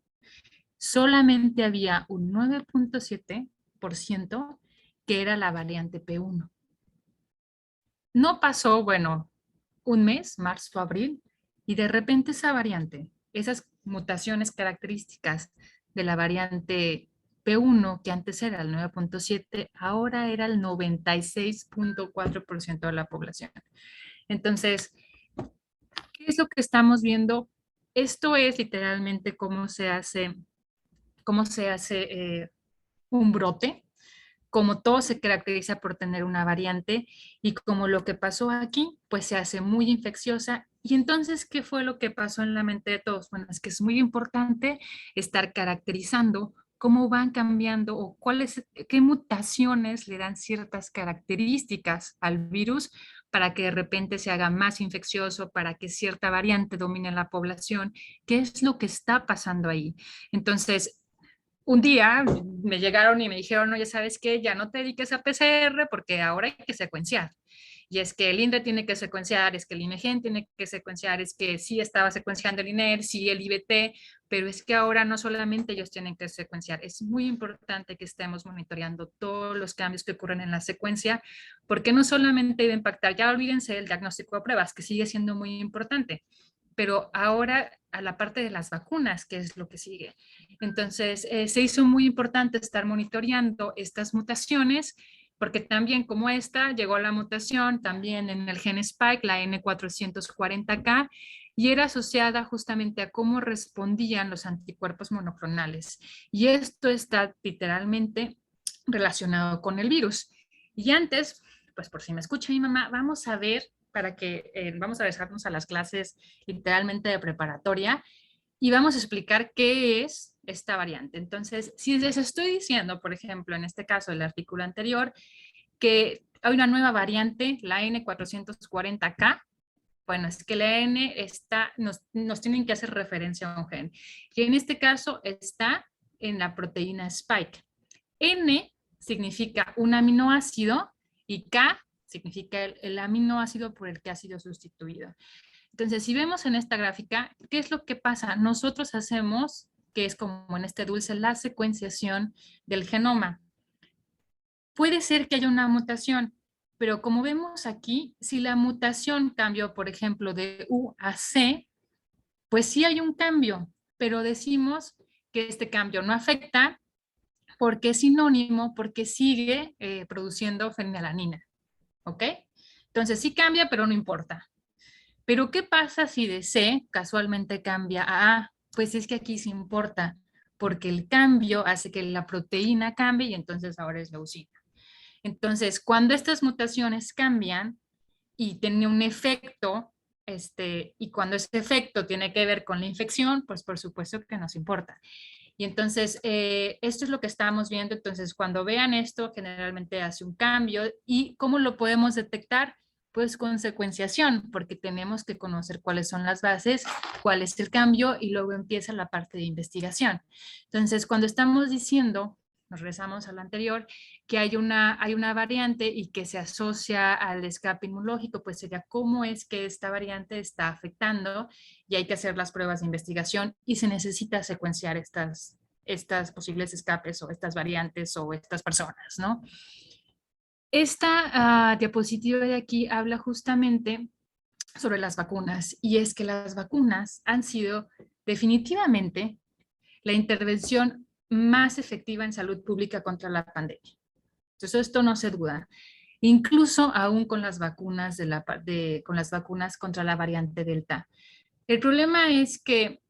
Solamente había un 9.7% que era la variante P1. No pasó, bueno, un mes, marzo, abril, y de repente esa variante, esas mutaciones características de la variante P1, que antes era el 9.7, ahora era el 96.4% de la población. Entonces, ¿qué es lo que estamos viendo? Esto es literalmente cómo se hace un brote, como todo se caracteriza por tener una variante y como lo que pasó aquí, pues se hace muy infecciosa. Y entonces, ¿qué fue lo que pasó en la mente de todos? Bueno, es que es muy importante estar caracterizando cómo van cambiando o qué mutaciones le dan ciertas características al virus para que de repente se haga más infeccioso, para que cierta variante domine la población. ¿Qué es lo que está pasando ahí? Entonces, un día me llegaron y me dijeron, no, ya sabes qué, ya no te dediques a PCR porque ahora hay que secuenciar. Y es que el INDRE tiene que secuenciar, es que el INEGEN tiene que secuenciar, es que sí estaba secuenciando el INER, sí el IBT, pero es que ahora no solamente ellos tienen que secuenciar, es muy importante que estemos monitoreando todos los cambios que ocurren en la secuencia, porque no solamente debe impactar, ya olvídense del diagnóstico de pruebas, que sigue siendo muy importante, pero ahora a la parte de las vacunas, que es lo que sigue. Entonces, se hizo muy importante estar monitoreando estas mutaciones, porque también como esta, llegó la mutación también en el gen Spike, la N440K, y era asociada justamente a cómo respondían los anticuerpos monoclonales. Y esto está literalmente relacionado con el virus. Y antes, pues por si me escucha mi mamá, vamos a ver vamos a dejarnos a las clases literalmente de preparatoria y vamos a explicar qué es esta variante. Entonces, si les estoy diciendo, por ejemplo, en este caso del artículo anterior, que hay una nueva variante, la N440K, bueno, es que la N nos tienen que hacer referencia a un gen. Y en este caso está en la proteína Spike. N significa un aminoácido y K significa el aminoácido por el que ha sido sustituido. Entonces, si vemos en esta gráfica, ¿qué es lo que pasa? Nosotros hacemos, que es como en este dulce, la secuenciación del genoma. Puede ser que haya una mutación, pero como vemos aquí, si la mutación cambió, por ejemplo, de U a C, pues sí hay un cambio, pero decimos que este cambio no afecta porque es sinónimo, porque sigue produciendo fenilalanina, ¿ok? Entonces sí cambia, pero no importa. Pero ¿qué pasa si de C casualmente cambia a A? Pues es que aquí sí importa, porque el cambio hace que la proteína cambie y entonces ahora es leucina. Entonces, cuando estas mutaciones cambian y tienen un efecto y cuando ese efecto tiene que ver con la infección, pues por supuesto que nos importa. Y entonces, esto es lo que estamos viendo. Entonces, cuando vean esto, generalmente hace un cambio. ¿Y cómo lo podemos detectar? Pues con secuenciación, porque tenemos que conocer cuáles son las bases, cuál es el cambio y luego empieza la parte de investigación. Entonces, cuando estamos diciendo, nos regresamos a lo anterior, que hay una variante y que se asocia al escape inmunológico, pues sería cómo es que esta variante está afectando y hay que hacer las pruebas de investigación y se necesita secuenciar estas posibles escapes o estas variantes o estas personas, ¿no? Esta diapositiva de aquí habla justamente sobre las vacunas y es que las vacunas han sido definitivamente la intervención más efectiva en salud pública contra la pandemia. Entonces, esto no se duda. Incluso aún con las vacunas, con las vacunas contra la variante Delta. El problema es que,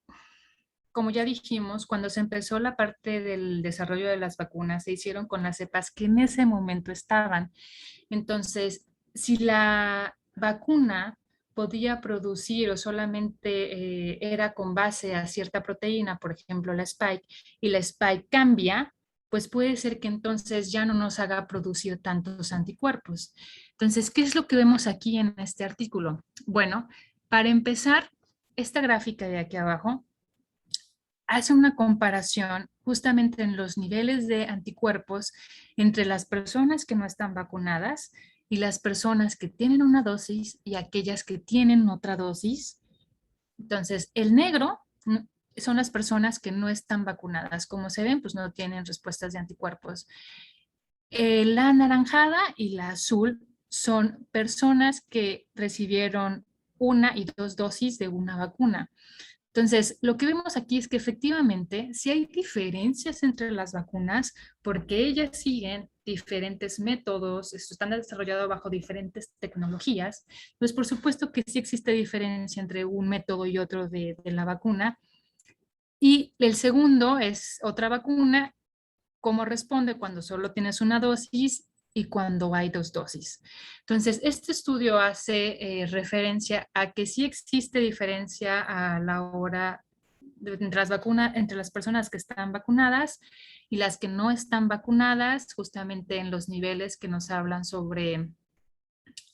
como ya dijimos, cuando se empezó la parte del desarrollo de las vacunas, se hicieron con las cepas que en ese momento estaban. Entonces, si la vacuna podía producir o solamente era con base a cierta proteína, por ejemplo la spike, y la spike cambia, pues puede ser que entonces ya no nos haga producir tantos anticuerpos. Entonces, ¿qué es lo que vemos aquí en este artículo? Bueno, para empezar, esta gráfica de aquí abajo hace una comparación justamente en los niveles de anticuerpos entre las personas que no están vacunadas y las personas que tienen una dosis y aquellas que tienen otra dosis. Entonces, el negro son las personas que no están vacunadas. Como se ven, pues no tienen respuestas de anticuerpos. La anaranjada y la azul son personas que recibieron una y dos dosis de una vacuna. Entonces, lo que vemos aquí es que efectivamente sí hay diferencias entre las vacunas porque ellas siguen diferentes métodos, están desarrollados bajo diferentes tecnologías. Pues por supuesto que sí existe diferencia entre un método y otro de la vacuna. Y el segundo es otra vacuna, cómo responde cuando solo tienes una dosis y cuando hay dos dosis. Entonces, este estudio hace referencia a que sí existe diferencia a la hora entre las personas que están vacunadas y las que no están vacunadas, justamente en los niveles que nos hablan sobre,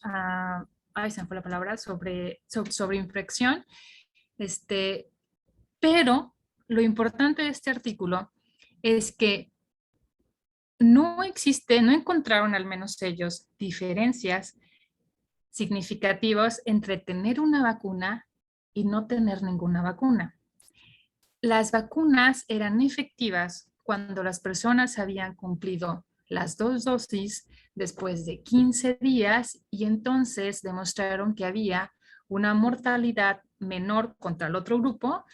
ay, se me fue la palabra, sobre infección. Pero lo importante de este artículo es que no encontraron al menos ellos diferencias significativas entre tener una vacuna y no tener ninguna vacuna. Las vacunas eran efectivas cuando las personas habían cumplido las dos dosis después de 15 días y entonces demostraron que había una mortalidad menor contra el otro grupo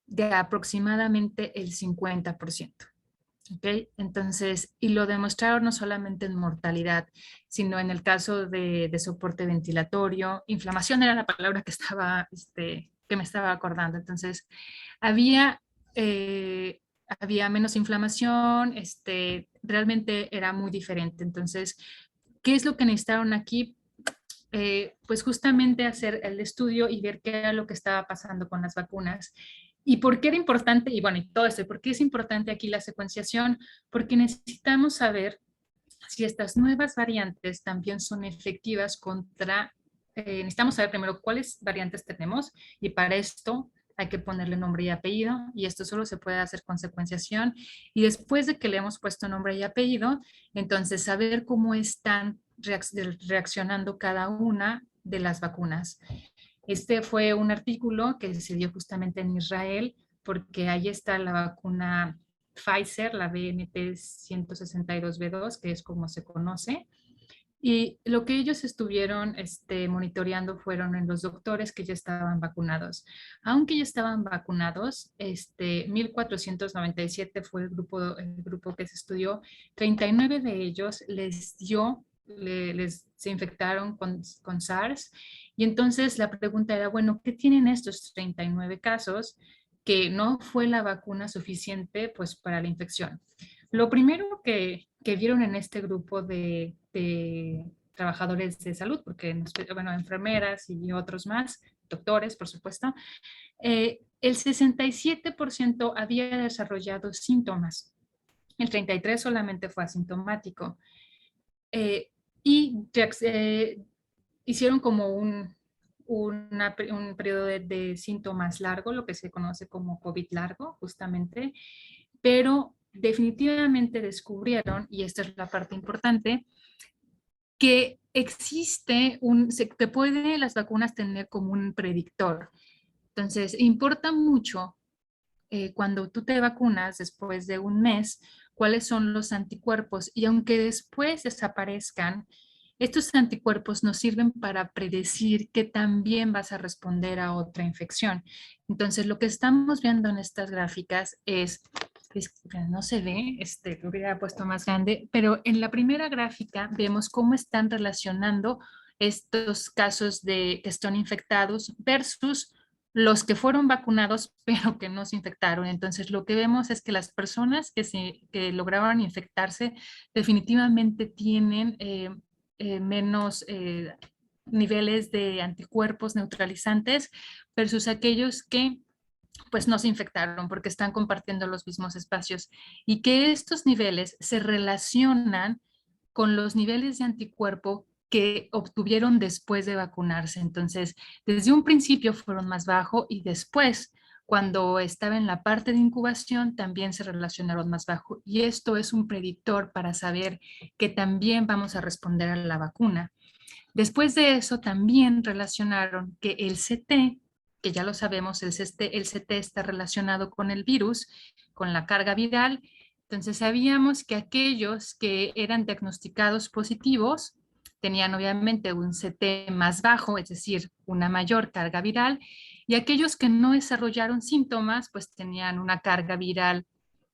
de aproximadamente el 50%. ¿Okay? Entonces, y lo demostraron no solamente en mortalidad, sino en el caso de soporte ventilatorio. Inflamación era la palabra que me estaba acordando. Entonces, había, eh, había menos inflamación, realmente era muy diferente. Entonces, ¿qué es lo que necesitaron aquí? Pues justamente hacer el estudio y ver qué era lo que estaba pasando con las vacunas. ¿Y por qué era importante? Y bueno, y todo esto, ¿por qué es importante aquí la secuenciación? Porque necesitamos saber si estas nuevas variantes también son efectivas contra, necesitamos saber primero cuáles variantes tenemos y para esto hay que ponerle nombre y apellido y esto solo se puede hacer con secuenciación y después de que le hemos puesto nombre y apellido, entonces saber cómo están reaccionando cada una de las vacunas. Este fue un artículo que se dio justamente en Israel porque ahí está la vacuna Pfizer, la BNT162b2, que es como se conoce. Y lo que ellos estuvieron monitoreando fueron en los doctores que ya estaban vacunados. Aunque ya estaban vacunados, 1497 fue el grupo que se estudió, 39 de ellos se infectaron con SARS. Y entonces la pregunta era, bueno, ¿qué tienen estos 39 casos que no fue la vacuna suficiente pues para la infección? Lo primero que vieron en este grupo de trabajadores de salud, porque, bueno, enfermeras y otros más, doctores, por supuesto, el 67% había desarrollado síntomas, el 33% solamente fue asintomático. Eh, y hicieron como un periodo de síntomas largo, lo que se conoce como COVID largo, justamente, pero definitivamente descubrieron, y esta es la parte importante, que existe que puede las vacunas tener como un predictor. Entonces, importa mucho cuando tú te vacunas después de un mes, cuáles son los anticuerpos. Y aunque después desaparezcan, estos anticuerpos nos sirven para predecir que también vas a responder a otra infección. Entonces, lo que estamos viendo en estas gráficas no se ve, lo hubiera puesto más grande, pero en la primera gráfica vemos cómo están relacionando estos casos de que están infectados versus los que fueron vacunados pero que no se infectaron. Entonces, lo que vemos es que las personas que lograban infectarse definitivamente tienen menos niveles de anticuerpos neutralizantes versus aquellos que pues no se infectaron porque están compartiendo los mismos espacios y que estos niveles se relacionan con los niveles de anticuerpo que obtuvieron después de vacunarse. Entonces, desde un principio fueron más bajo y después, cuando estaba en la parte de incubación, también se relacionaron más bajo. Y esto es un predictor para saber que también vamos a responder a la vacuna. Después de eso, también relacionaron que el CT, que ya lo sabemos, el CT está relacionado con el virus, con la carga viral. Entonces sabíamos que aquellos que eran diagnosticados positivos tenían obviamente un CT más bajo, es decir, una mayor carga viral, y aquellos que no desarrollaron síntomas, pues tenían una carga viral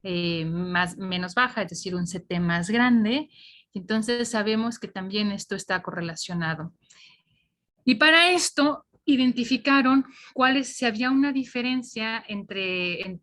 menos baja, es decir, un CT más grande. Entonces sabemos que también esto está correlacionado. Y para esto identificaron si había una diferencia entre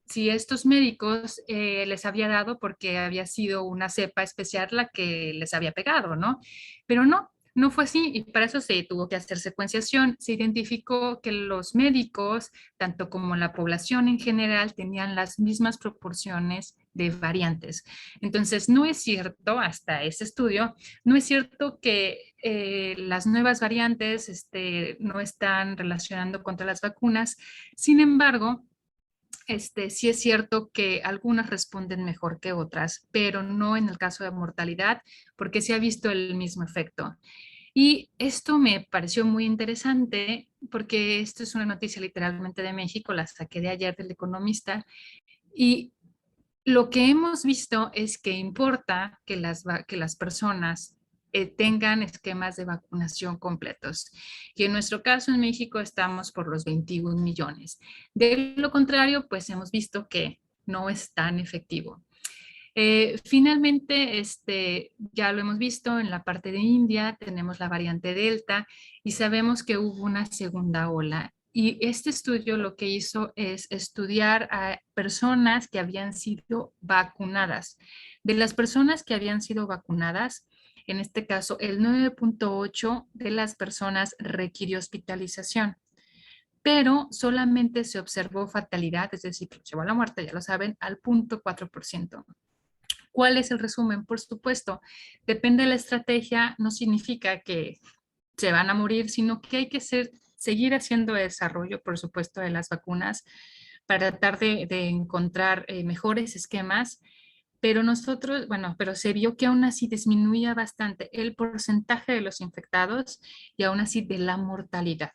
si estos médicos les había dado porque había sido una cepa especial la que les había pegado, ¿no? Pero no fue así y para eso se tuvo que hacer secuenciación. Se identificó que los médicos, tanto como la población en general, tenían las mismas proporciones de variantes. Entonces, no es cierto, hasta ese estudio, no es cierto que las nuevas variantes no están relacionando contra las vacunas. Sin embargo, sí es cierto que algunas responden mejor que otras, pero no en el caso de mortalidad, porque se ha visto el mismo efecto. Y esto me pareció muy interesante porque esto es una noticia literalmente de México, la saqué de ayer del Economista, y lo que hemos visto es que importa que las personas tengan esquemas de vacunación completos. Y en nuestro caso en México estamos por los 21 millones. De lo contrario, pues hemos visto que no es tan efectivo. Finalmente, ya lo hemos visto en la parte de India, tenemos la variante Delta y sabemos que hubo una segunda ola. Y este estudio lo que hizo es estudiar a personas que habían sido vacunadas. De las personas que habían sido vacunadas, en este caso, el 9.8 de las personas requirió hospitalización, pero solamente se observó fatalidad, es decir, que llevó a la muerte, ya lo saben, al 0.4%. ¿Cuál es el resumen? Por supuesto, depende de la estrategia, no significa que se van a morir, sino que hay que seguir haciendo desarrollo, por supuesto, de las vacunas para tratar de encontrar mejores esquemas, pero pero se vio que aún así disminuía bastante el porcentaje de los infectados y aún así de la mortalidad,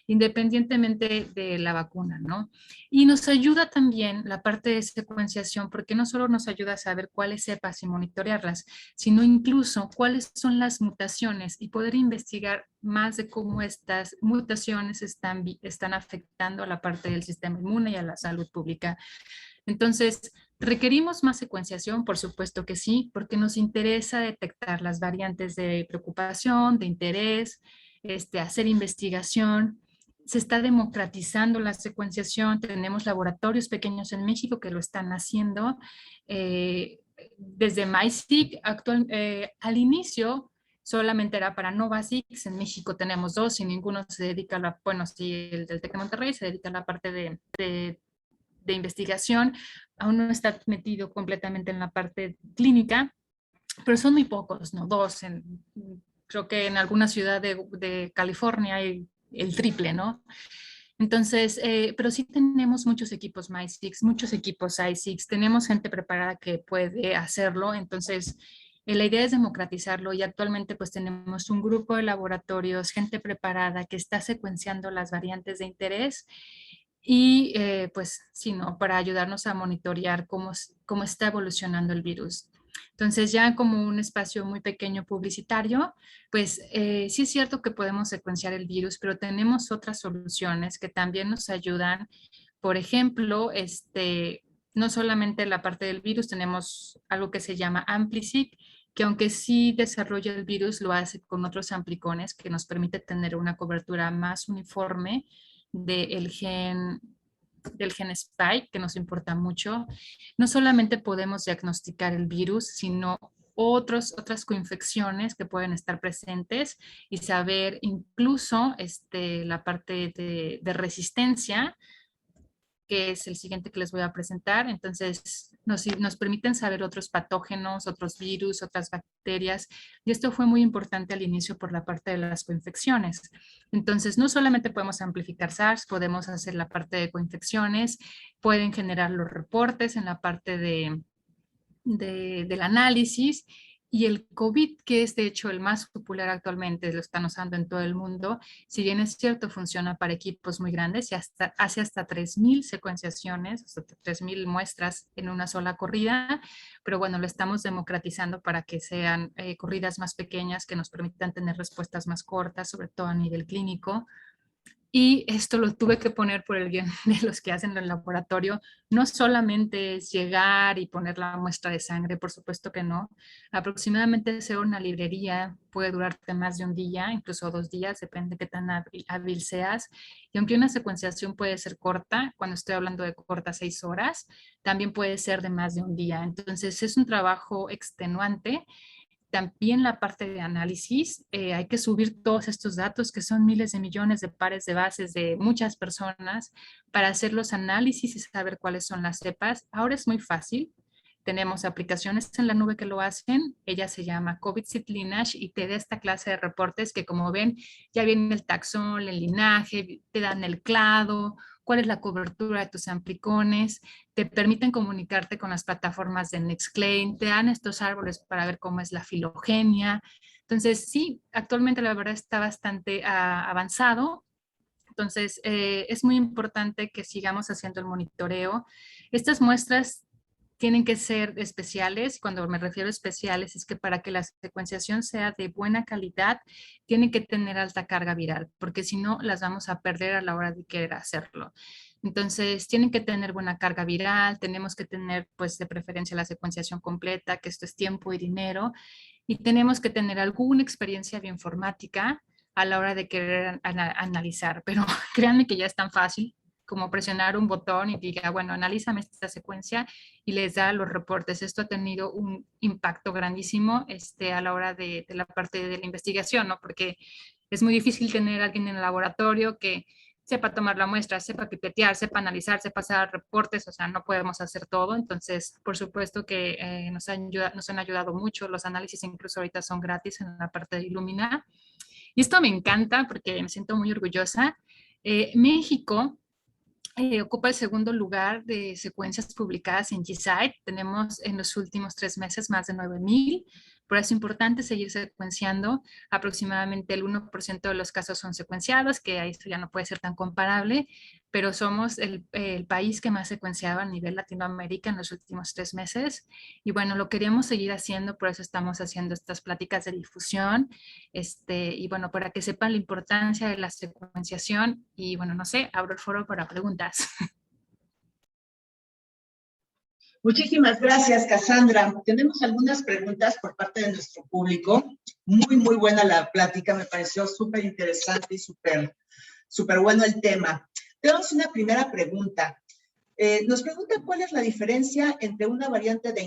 independientemente de la vacuna, ¿no? Y nos ayuda también la parte de secuenciación, porque no solo nos ayuda a saber cuáles cepas y monitorearlas, sino incluso cuáles son las mutaciones y poder investigar más de cómo estas mutaciones están afectando a la parte del sistema inmune y a la salud pública. Entonces, ¿requerimos más secuenciación? Por supuesto que sí, porque nos interesa detectar las variantes de preocupación, de interés, hacer investigación. Se está democratizando la secuenciación, tenemos laboratorios pequeños en México que lo están haciendo. Desde MySeq, al inicio solamente era para Novasics. En México tenemos 2 y ninguno se dedica a la, bueno, sí, el del TEC de Monterrey se dedica a la parte de investigación, aún no está metido completamente en la parte clínica, pero son muy pocos, ¿no? 2, creo que en alguna ciudad de California hay el triple, ¿no? Entonces, pero sí tenemos muchos equipos MySix, muchos equipos iSix, tenemos gente preparada que puede hacerlo, entonces la idea es democratizarlo y actualmente pues tenemos un grupo de laboratorios, gente preparada que está secuenciando las variantes de interés y pues sí, ¿no? Para ayudarnos a monitorear cómo está evolucionando el virus. Entonces ya como un espacio muy pequeño publicitario, pues sí es cierto que podemos secuenciar el virus, pero tenemos otras soluciones que también nos ayudan. Por ejemplo, no solamente la parte del virus, tenemos algo que se llama AmpliSeq, que aunque sí desarrolla el virus, lo hace con otros amplicones que nos permite tener una cobertura más uniforme del gen spike, que nos importa mucho. No solamente podemos diagnosticar el virus, sino otras coinfecciones que pueden estar presentes y saber incluso la parte de resistencia, que es el siguiente que les voy a presentar. Entonces, nos permiten saber otros patógenos, otros virus, otras bacterias. Y esto fue muy importante al inicio por la parte de las coinfecciones. Entonces, no solamente podemos amplificar SARS, podemos hacer la parte de coinfecciones, pueden generar los reportes en la parte del análisis. Y el COVID, que es de hecho el más popular actualmente, lo están usando en todo el mundo, si bien es cierto, funciona para equipos muy grandes y hace hasta 3,000 secuenciaciones, hasta 3,000 muestras en una sola corrida, pero bueno, lo estamos democratizando para que sean corridas más pequeñas que nos permitan tener respuestas más cortas, sobre todo a nivel clínico. Y esto lo tuve que poner por el bien de los que hacen el laboratorio. No solamente es llegar y poner la muestra de sangre, por supuesto que no. Aproximadamente hacer una librería puede durarte más de un día, incluso 2 días, depende de qué tan hábil seas. Y aunque una secuenciación puede ser corta, cuando estoy hablando de corta 6 horas, también puede ser de más de un día. Entonces es un trabajo extenuante. También la parte de análisis, hay que subir todos estos datos que son miles de millones de pares de bases de muchas personas para hacer los análisis y saber cuáles son las cepas. Ahora es muy fácil. Tenemos aplicaciones en la nube que lo hacen. Ella se llama COVID-Seq Lineage y te da esta clase de reportes que, como ven, ya viene el taxón, el linaje, te dan el clado, cuál es la cobertura de tus amplicones, te permiten comunicarte con las plataformas de Nextclaim, te dan estos árboles para ver cómo es la filogenia. Entonces, sí, actualmente la verdad está bastante avanzado. Entonces, es muy importante que sigamos haciendo el monitoreo. Estas muestras tienen que ser especiales. Cuando me refiero a especiales, es que para que la secuenciación sea de buena calidad, tienen que tener alta carga viral, porque si no, las vamos a perder a la hora de querer hacerlo. Entonces, tienen que tener buena carga viral, tenemos que tener, pues, de preferencia la secuenciación completa, que esto es tiempo y dinero, y tenemos que tener alguna experiencia bioinformática a la hora de querer analizar, pero créanme que ya es tan fácil como presionar un botón y diga, bueno, analízame esta secuencia y les da los reportes. Esto ha tenido un impacto grandísimo a la hora de la parte de la investigación, ¿no? Porque es muy difícil tener a alguien en el laboratorio que sepa tomar la muestra, sepa pipetear, sepa analizar, sepa hacer reportes, o sea, no podemos hacer todo. Entonces, por supuesto que nos han ayudado mucho. Los análisis incluso ahorita son gratis en la parte de Illumina. Y esto me encanta porque me siento muy orgullosa. México ocupa el segundo lugar de secuencias publicadas en GSite. Tenemos en los últimos 3 meses más de 9,000. Por eso es importante seguir secuenciando. Aproximadamente el 1% de los casos son secuenciados, que ahí esto ya no puede ser tan comparable, pero somos el país que más secuenciado a nivel Latinoamérica en los últimos 3 meses. Y bueno, lo queremos seguir haciendo, por eso estamos haciendo estas pláticas de difusión. Y bueno, para que sepan la importancia de la secuenciación. Y bueno, no sé, abro el foro para preguntas. Muchísimas gracias, Cassandra. Tenemos algunas preguntas por parte de nuestro público. Muy, muy buena la plática. Me pareció súper interesante y súper bueno el tema. Tenemos una primera pregunta. Nos pregunta cuál es la diferencia entre una variante de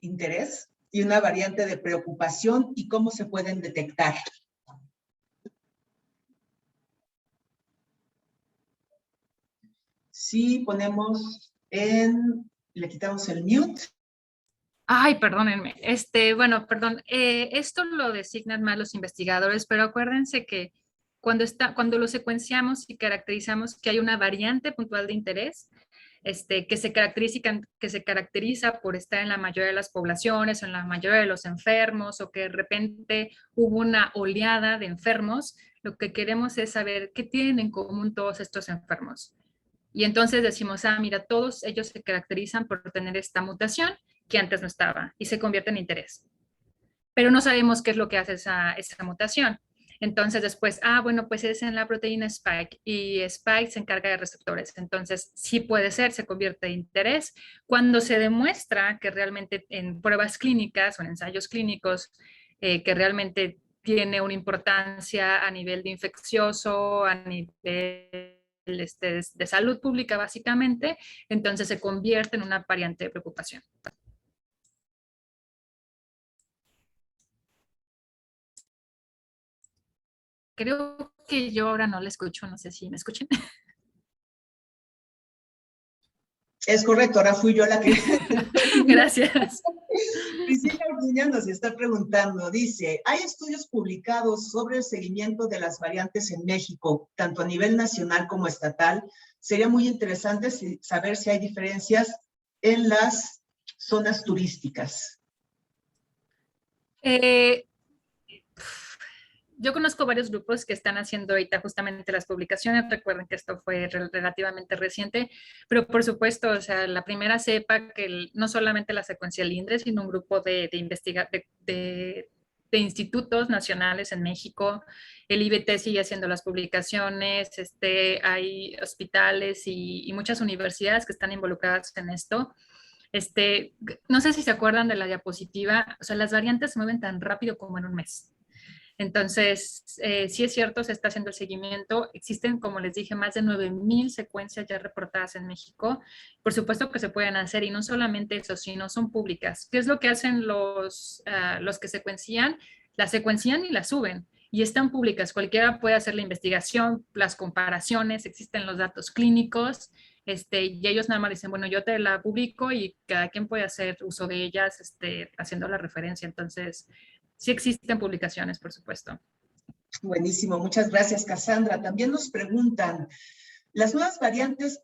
interés y una variante de preocupación y cómo se pueden detectar. Sí, ponemos le quitamos el mute. Ay, perdónenme. Bueno, perdón. Esto lo designan más los investigadores, pero acuérdense que cuando lo secuenciamos y caracterizamos que hay una variante puntual de interés, que se caracteriza por estar en la mayoría de las poblaciones o en la mayoría de los enfermos, o que de repente hubo una oleada de enfermos, lo que queremos es saber qué tienen en común todos estos enfermos. Y entonces decimos, mira, todos ellos se caracterizan por tener esta mutación que antes no estaba y se convierte en interés. Pero no sabemos qué es lo que hace esa mutación. Entonces después, bueno, pues es en la proteína Spike y Spike se encarga de receptores. Entonces sí puede ser, se convierte en interés. Cuando se demuestra que realmente en pruebas clínicas o en ensayos clínicos, que realmente tiene una importancia a nivel de infeccioso, a nivel de salud pública básicamente, entonces se convierte en una variante de preocupación. Creo que yo ahora no la escucho, no sé si me escuchen. Es correcto, ahora fui yo la que... Gracias. Priscila Orduña nos está preguntando, dice, ¿hay estudios publicados sobre el seguimiento de las variantes en México, tanto a nivel nacional como estatal? Sería muy interesante saber si hay diferencias en las zonas turísticas. Yo conozco varios grupos que están haciendo ahorita justamente las publicaciones. Recuerden que esto fue relativamente reciente, pero por supuesto, o sea, la primera cepa que no solamente la secuencia Lindre, sino un grupo de institutos nacionales en México. El IBT sigue haciendo las publicaciones, hay hospitales y muchas universidades que están involucradas en esto. No sé si se acuerdan de la diapositiva, o sea, las variantes se mueven tan rápido como en un mes. Entonces, sí es cierto, se está haciendo el seguimiento. Existen, como les dije, más de 9,000 secuencias ya reportadas en México. Por supuesto que se pueden hacer, y no solamente eso, sino son públicas. ¿Qué es lo que hacen los que secuencian? Las secuencian y las suben. Y están públicas. Cualquiera puede hacer la investigación, las comparaciones, existen los datos clínicos. Y ellos nada más dicen, bueno, yo te la publico y cada quien puede hacer uso de ellas, haciendo la referencia. Entonces, sí existen publicaciones, por supuesto. Buenísimo, muchas gracias, Cassandra. También nos preguntan, ¿las nuevas variantes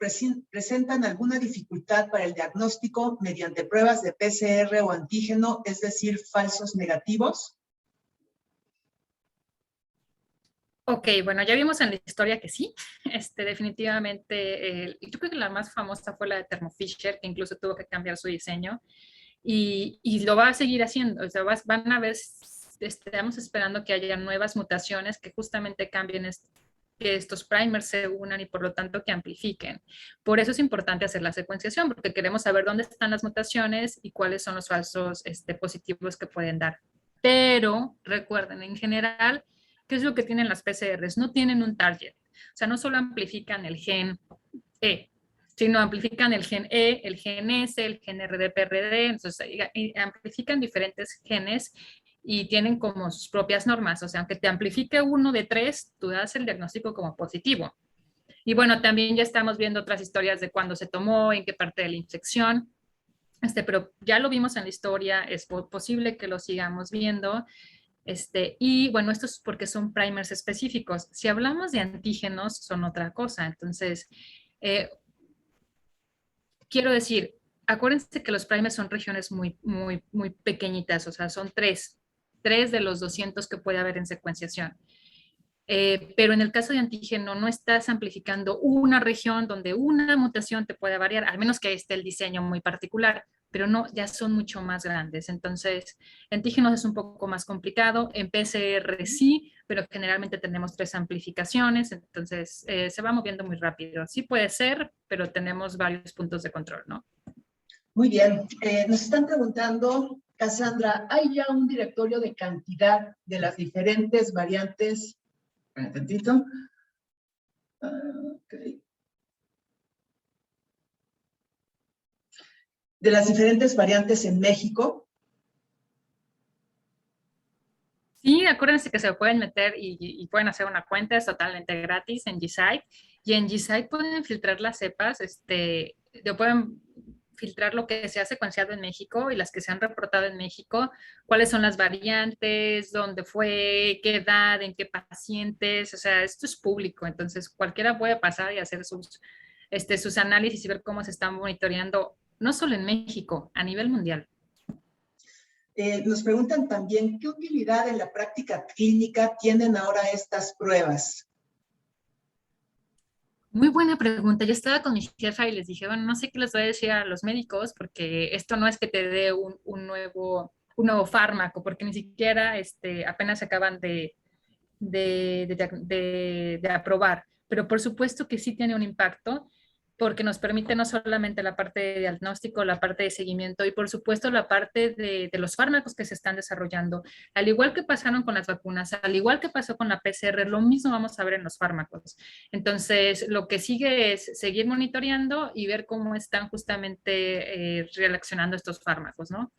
presentan alguna dificultad para el diagnóstico mediante pruebas de PCR o antígeno, es decir, falsos negativos? Ok, bueno, ya vimos en la historia que sí, definitivamente, yo creo que la más famosa fue la de Thermo Fisher, que incluso tuvo que cambiar su diseño, y lo va a seguir haciendo, o sea, van a ver, estamos esperando que haya nuevas mutaciones que justamente cambien que estos primers se unan y por lo tanto que amplifiquen. Por eso es importante hacer la secuenciación, porque queremos saber dónde están las mutaciones y cuáles son los falsos positivos que pueden dar. Pero recuerden, en general, ¿qué es lo que tienen las PCRs? No tienen un target. O sea, no solo amplifican el gen E, sino amplifican el gen E, el gen S, el gen RDPRD, entonces amplifican diferentes genes y tienen como sus propias normas. O sea, aunque te amplifique uno de 3, tú das el diagnóstico como positivo. Y bueno, también ya estamos viendo otras historias de cuándo se tomó, en qué parte de la infección. Pero ya lo vimos en la historia, es posible que lo sigamos viendo. Y bueno, esto es porque son primers específicos. Si hablamos de antígenos, son otra cosa. Entonces, quiero decir, acuérdense que los primers son regiones muy, muy, muy pequeñitas, o sea, son tres de los 200 que puede haber en secuenciación. Pero en el caso de antígeno no estás amplificando una región donde una mutación te pueda variar, al menos que esté el diseño muy particular, pero no, ya son mucho más grandes. Entonces, antígenos es un poco más complicado, en PCR sí, pero generalmente tenemos 3 amplificaciones, entonces se va moviendo muy rápido. Sí puede ser, pero tenemos varios puntos de control, ¿no? Muy bien, nos están preguntando, Cassandra, ¿hay ya un directorio de cantidad de las diferentes variantes? Un tantito. Okay. De las diferentes variantes en México. acuérdense que se pueden meter y pueden hacer una cuenta, es totalmente gratis en G-Site. Y en G-Site pueden filtrar las cepas, pueden filtrar lo que se ha secuenciado en México y las que se han reportado en México, cuáles son las variantes, dónde fue, qué edad, en qué pacientes, o sea, esto es público, entonces cualquiera puede pasar y hacer sus análisis y ver cómo se están monitoreando, no solo en México, a nivel mundial. Nos preguntan también, ¿qué utilidad en la práctica clínica tienen ahora estas pruebas? Muy buena pregunta. Yo estaba con mi jefa y les dije, bueno, no sé qué les voy a decir a los médicos porque esto no es que te dé un nuevo fármaco, porque ni siquiera apenas acaban de aprobar. Pero por supuesto que sí tiene un impacto porque nos permite no solamente la parte de diagnóstico, la parte de seguimiento y por supuesto la parte de los fármacos que se están desarrollando. Al igual que pasaron con las vacunas, al igual que pasó con la PCR, lo mismo vamos a ver en los fármacos. Entonces, lo que sigue es seguir monitoreando y ver cómo están justamente reaccionando estos fármacos, ¿no?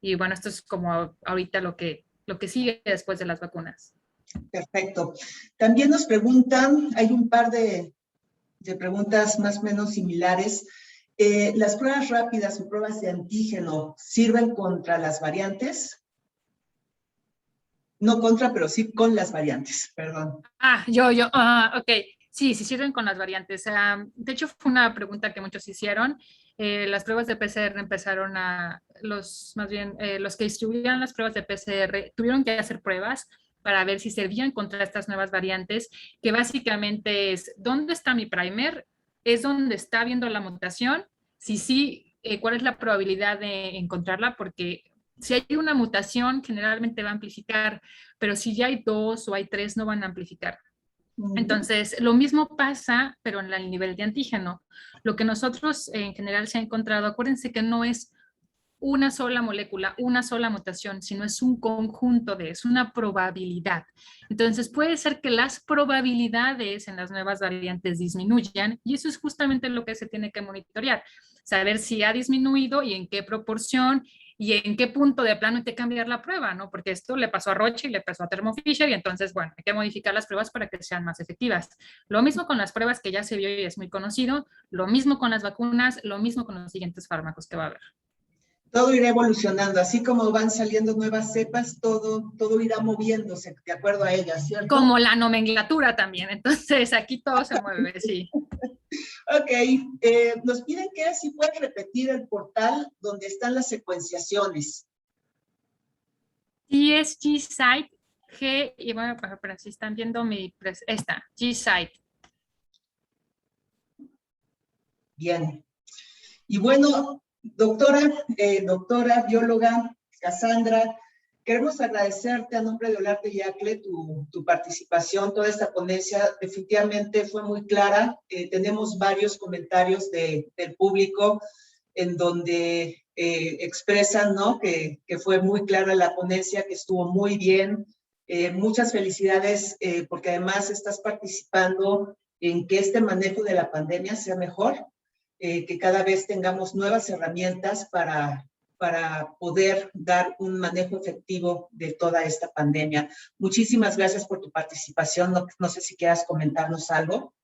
Y bueno, esto es como ahorita lo que sigue después de las vacunas. Perfecto. También nos preguntan, hay un par de preguntas más o menos similares. ¿Las pruebas rápidas o pruebas de antígeno sirven contra las variantes? No contra, pero sí con las variantes, perdón. Ok. Sí, sí sirven con las variantes. De hecho, fue una pregunta que muchos hicieron. Las pruebas de PCR empezaron los que distribuían las pruebas de PCR tuvieron que hacer pruebas para ver si servían contra estas nuevas variantes, que básicamente es, ¿dónde está mi primer? ¿Es donde está viendo la mutación? Si sí, ¿cuál es la probabilidad de encontrarla? Porque si hay una mutación, generalmente va a amplificar, pero si ya hay dos o hay tres, no van a amplificar. Entonces, lo mismo pasa, pero en el nivel de antígeno. Lo que nosotros en general se ha encontrado, acuérdense que no es una sola molécula, una sola mutación, sino es un conjunto es una probabilidad. Entonces puede ser que las probabilidades en las nuevas variantes disminuyan y eso es justamente lo que se tiene que monitorear, saber si ha disminuido y en qué proporción y en qué punto de plano hay que cambiar la prueba, ¿no? Porque esto le pasó a Roche y le pasó a Thermo Fisher y entonces, bueno, hay que modificar las pruebas para que sean más efectivas. Lo mismo con las pruebas que ya se vio y es muy conocido, lo mismo con las vacunas, lo mismo con los siguientes fármacos que va a haber. Todo irá evolucionando, así como van saliendo nuevas cepas, todo irá moviéndose de acuerdo a ellas, ¿cierto? Como la nomenclatura también, entonces aquí todo se mueve, sí. Ok, nos piden que si puedes repetir el portal donde están las secuenciaciones. Sí, es G-Site, y bueno, pero si están viendo esta, G-Site. Bien. Y bueno, doctora, bióloga, Cassandra, queremos agradecerte a nombre de Olarte Yacle tu participación, toda esta ponencia definitivamente fue muy clara. Tenemos varios comentarios del público en donde expresan, ¿no? que fue muy clara la ponencia, que estuvo muy bien. Muchas felicidades porque además estás participando en que este manejo de la pandemia sea mejor. Que cada vez tengamos nuevas herramientas para poder dar un manejo efectivo de toda esta pandemia. Muchísimas gracias por tu participación. No sé si quieras comentarnos algo.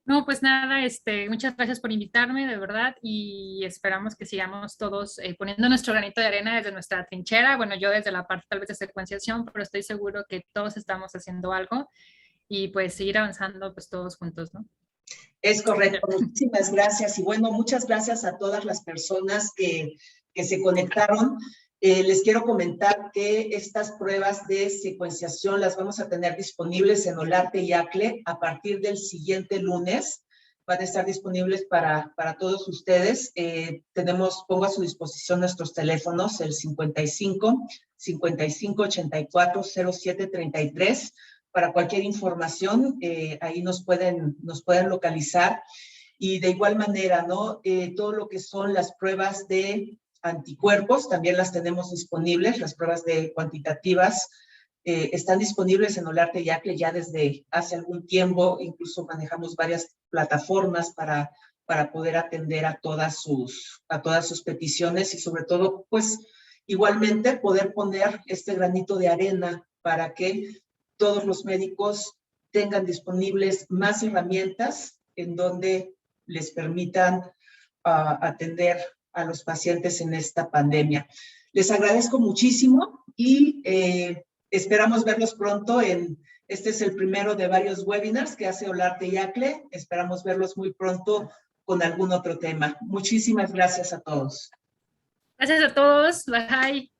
No, pues nada, muchas gracias por invitarme, de verdad, y esperamos que sigamos todos poniendo nuestro granito de arena desde nuestra trinchera. Bueno, yo desde la parte tal vez de secuenciación, pero estoy seguro que todos estamos haciendo algo y pues seguir avanzando pues todos juntos, ¿no? Es correcto, muchísimas gracias. Y bueno, muchas gracias a todas las personas que se conectaron. Les quiero comentar que estas pruebas de secuenciación las vamos a tener disponibles en Olarte Yacle a partir del siguiente lunes. Van a estar disponibles para todos ustedes. Pongo a su disposición nuestros teléfonos, el 55 84 07 33. Para cualquier información, ahí nos pueden localizar. Y de igual manera, ¿no? Todo lo que son las pruebas de anticuerpos, también las tenemos disponibles, las pruebas cuantitativas, están disponibles en Olarte Yacle ya desde hace algún tiempo, incluso manejamos varias plataformas para poder atender a todas sus peticiones y sobre todo, pues, igualmente poder poner este granito de arena para que todos los médicos tengan disponibles más herramientas en donde les permitan atender a los pacientes en esta pandemia. Les agradezco muchísimo y esperamos verlos pronto este es el primero de varios webinars que hace Olarte Yacle. Esperamos verlos muy pronto con algún otro tema. Muchísimas gracias a todos. Gracias a todos. Bye.